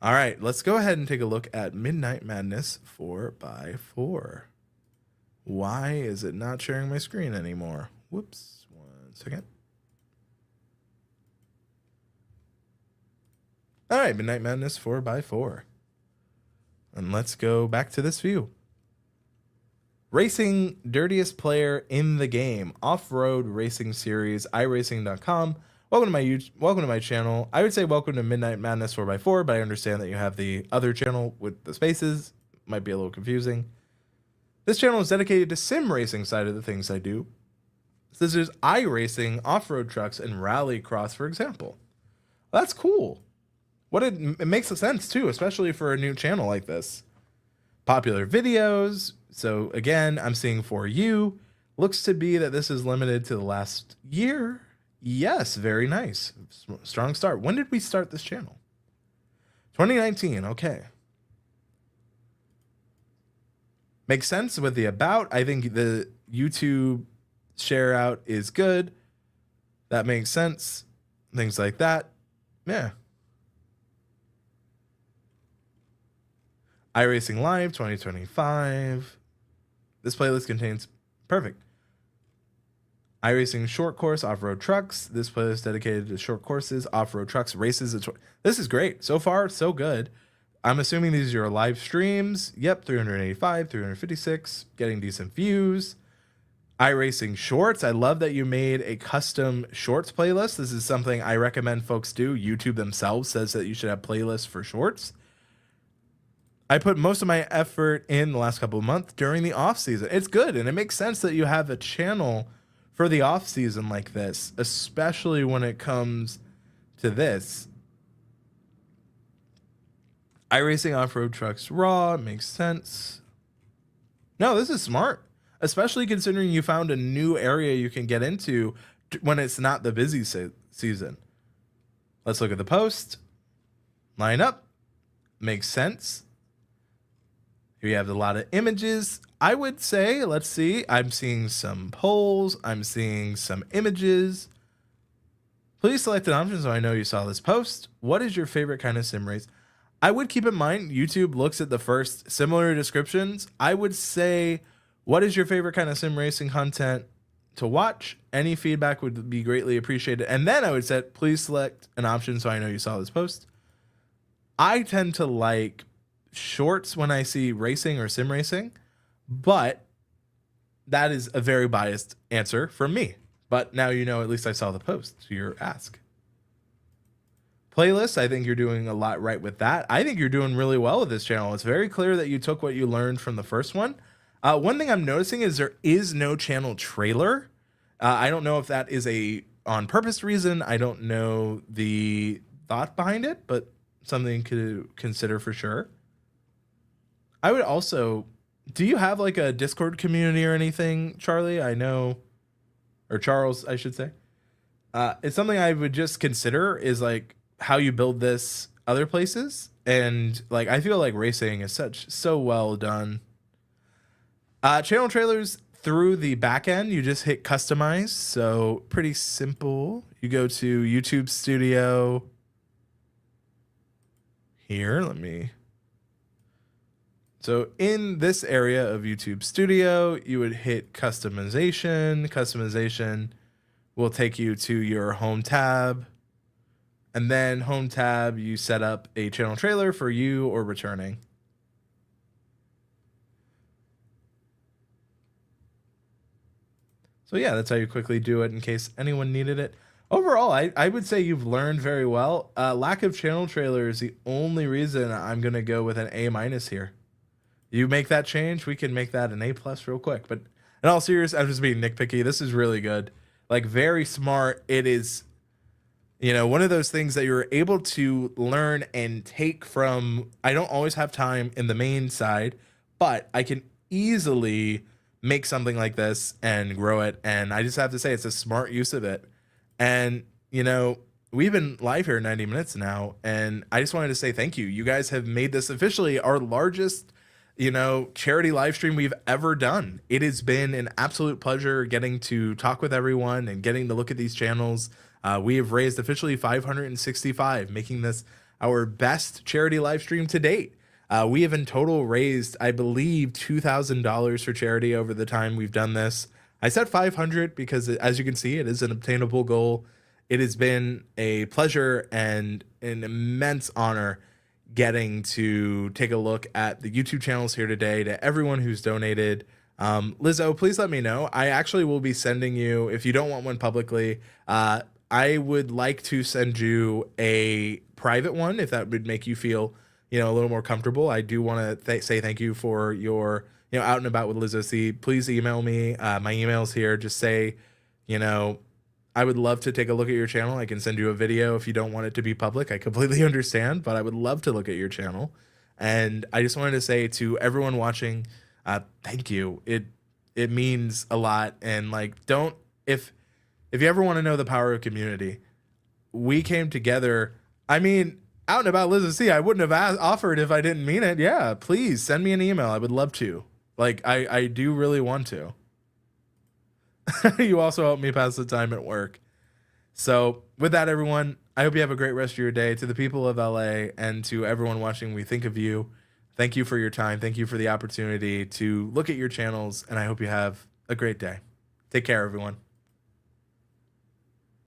Speaker 1: All right, let's go ahead and take a look at Midnight Madness 4x4. Why is it not sharing my screen anymore? Whoops, 1 second. All right, Midnight Madness 4x4. And let's go back to this view. Racing, dirtiest player in the game, off-road racing series, iRacing.com. Welcome to my channel. I would say welcome to Midnight Madness 4x4, but I understand that you have the other channel with the spaces. Might be a little confusing. This channel is dedicated to sim racing side of the things I do. This is iRacing, off-road trucks, and rallycross, for example. Well, that's cool. It makes sense too, especially for a new channel like this. Popular videos. So again, I'm seeing For You. Looks to be that this is limited to the last year. Yes, very nice. Strong start. When did we start this channel? 2019. Okay. Makes sense with the about. I think the YouTube share out is good. That makes sense. Things like that. Yeah. iRacing Live 2025. This playlist contains perfect. iRacing short course off-road trucks. This playlist dedicated to short courses, off-road trucks, races. This is great. So far, so good. I'm assuming these are your live streams. Yep, 385, 356, getting decent views. iRacing shorts. I love that you made a custom shorts playlist. This is something I recommend folks do. YouTube themselves says that you should have playlists for shorts. I put most of my effort in the last couple of months during the off season. It's good, and it makes sense that you have a channel for the off season like this, especially when it comes to this. iRacing off-road trucks raw makes sense. No, this is smart, especially considering you found a new area you can get into when it's not the busy season. Let's look at the post. Line up. Makes sense. Here you have a lot of images. I would say, let's see. I'm seeing some polls. I'm seeing some images. Please select an option so I know you saw this post. What is your favorite kind of sim race? I would keep in mind, YouTube looks at the first similar descriptions. I would say, what is your favorite kind of sim racing content to watch? Any feedback would be greatly appreciated. And then I would say, please select an option so I know you saw this post. I tend to like shorts when I see racing or sim racing, but that is a very biased answer from me. But now you know, at least I saw the post to your ask. Playlists, I think you're doing a lot right with that. I think you're doing really well with this channel. It's very clear that you took what you learned from the first one. One thing I'm noticing is there is no channel trailer. I don't know if that is a on purpose reason. I don't know the thought behind it, but something to consider for sure. I would also, do you have like a Discord community or anything, Charlie? I know, or Charles, I should say. It's something I would just consider is like how you build this other places. And like, I feel like racing is so well done. Channel trailers through the back end, you just hit customize. So pretty simple. You go to YouTube Studio. Here, so in this area of YouTube Studio, you would hit customization. Customization will take you to your home tab. And then home tab, you set up a channel trailer for you or returning. So yeah, that's how you quickly do it in case anyone needed it. Overall, I would say you've learned very well. Lack of channel trailer is the only reason I'm going to go with an A- here. You make that change, we can make that an A+ real quick. But in all seriousness, I'm just being nitpicky. This is really good. Like, very smart. It is, you know, one of those things that you're able to learn and take from. I don't always have time in the main side, but I can easily make something like this and grow it. And I just have to say it's a smart use of it. And, you know, we've been live here 90 minutes now, and I just wanted to say thank you. You guys have made this officially our largest, you know, charity live stream we've ever done. It has been an absolute pleasure getting to talk with everyone and getting to look at these channels. We have raised officially $565, making this our best charity live stream to date. We have in total raised, I believe, $2,000 for charity over the time we've done this. I said 500 because, as you can see, it is an obtainable goal. It has been a pleasure and an immense honor getting to take a look at the YouTube channels here today. To everyone who's donated, Lizzo, please let me know. I actually will be sending you, if you don't want one publicly, I would like to send you a private one if that would make you feel, you know, a little more comfortable. I do want to say thank you for your, you know, out and about with Lizzo C. Please email me. My email's here. Just say, you know, I would love to take a look at your channel. I can send you a video if you don't want it to be public. I completely understand, but I would love to look at your channel. And I just wanted to say to everyone watching, thank you. It means a lot. And like, don't, if you ever want to know the power of community, we came together. I mean, out and about Lizzo C, I wouldn't have offered if I didn't mean it. Yeah, please send me an email. I would love to. Like, I do really want to. You also help me pass the time at work. So with that, everyone, I hope you have a great rest of your day. To the people of LA and to everyone watching, we think of you. Thank you for your time. Thank you for the opportunity to look at your channels, and I hope you have a great day. Take care, everyone.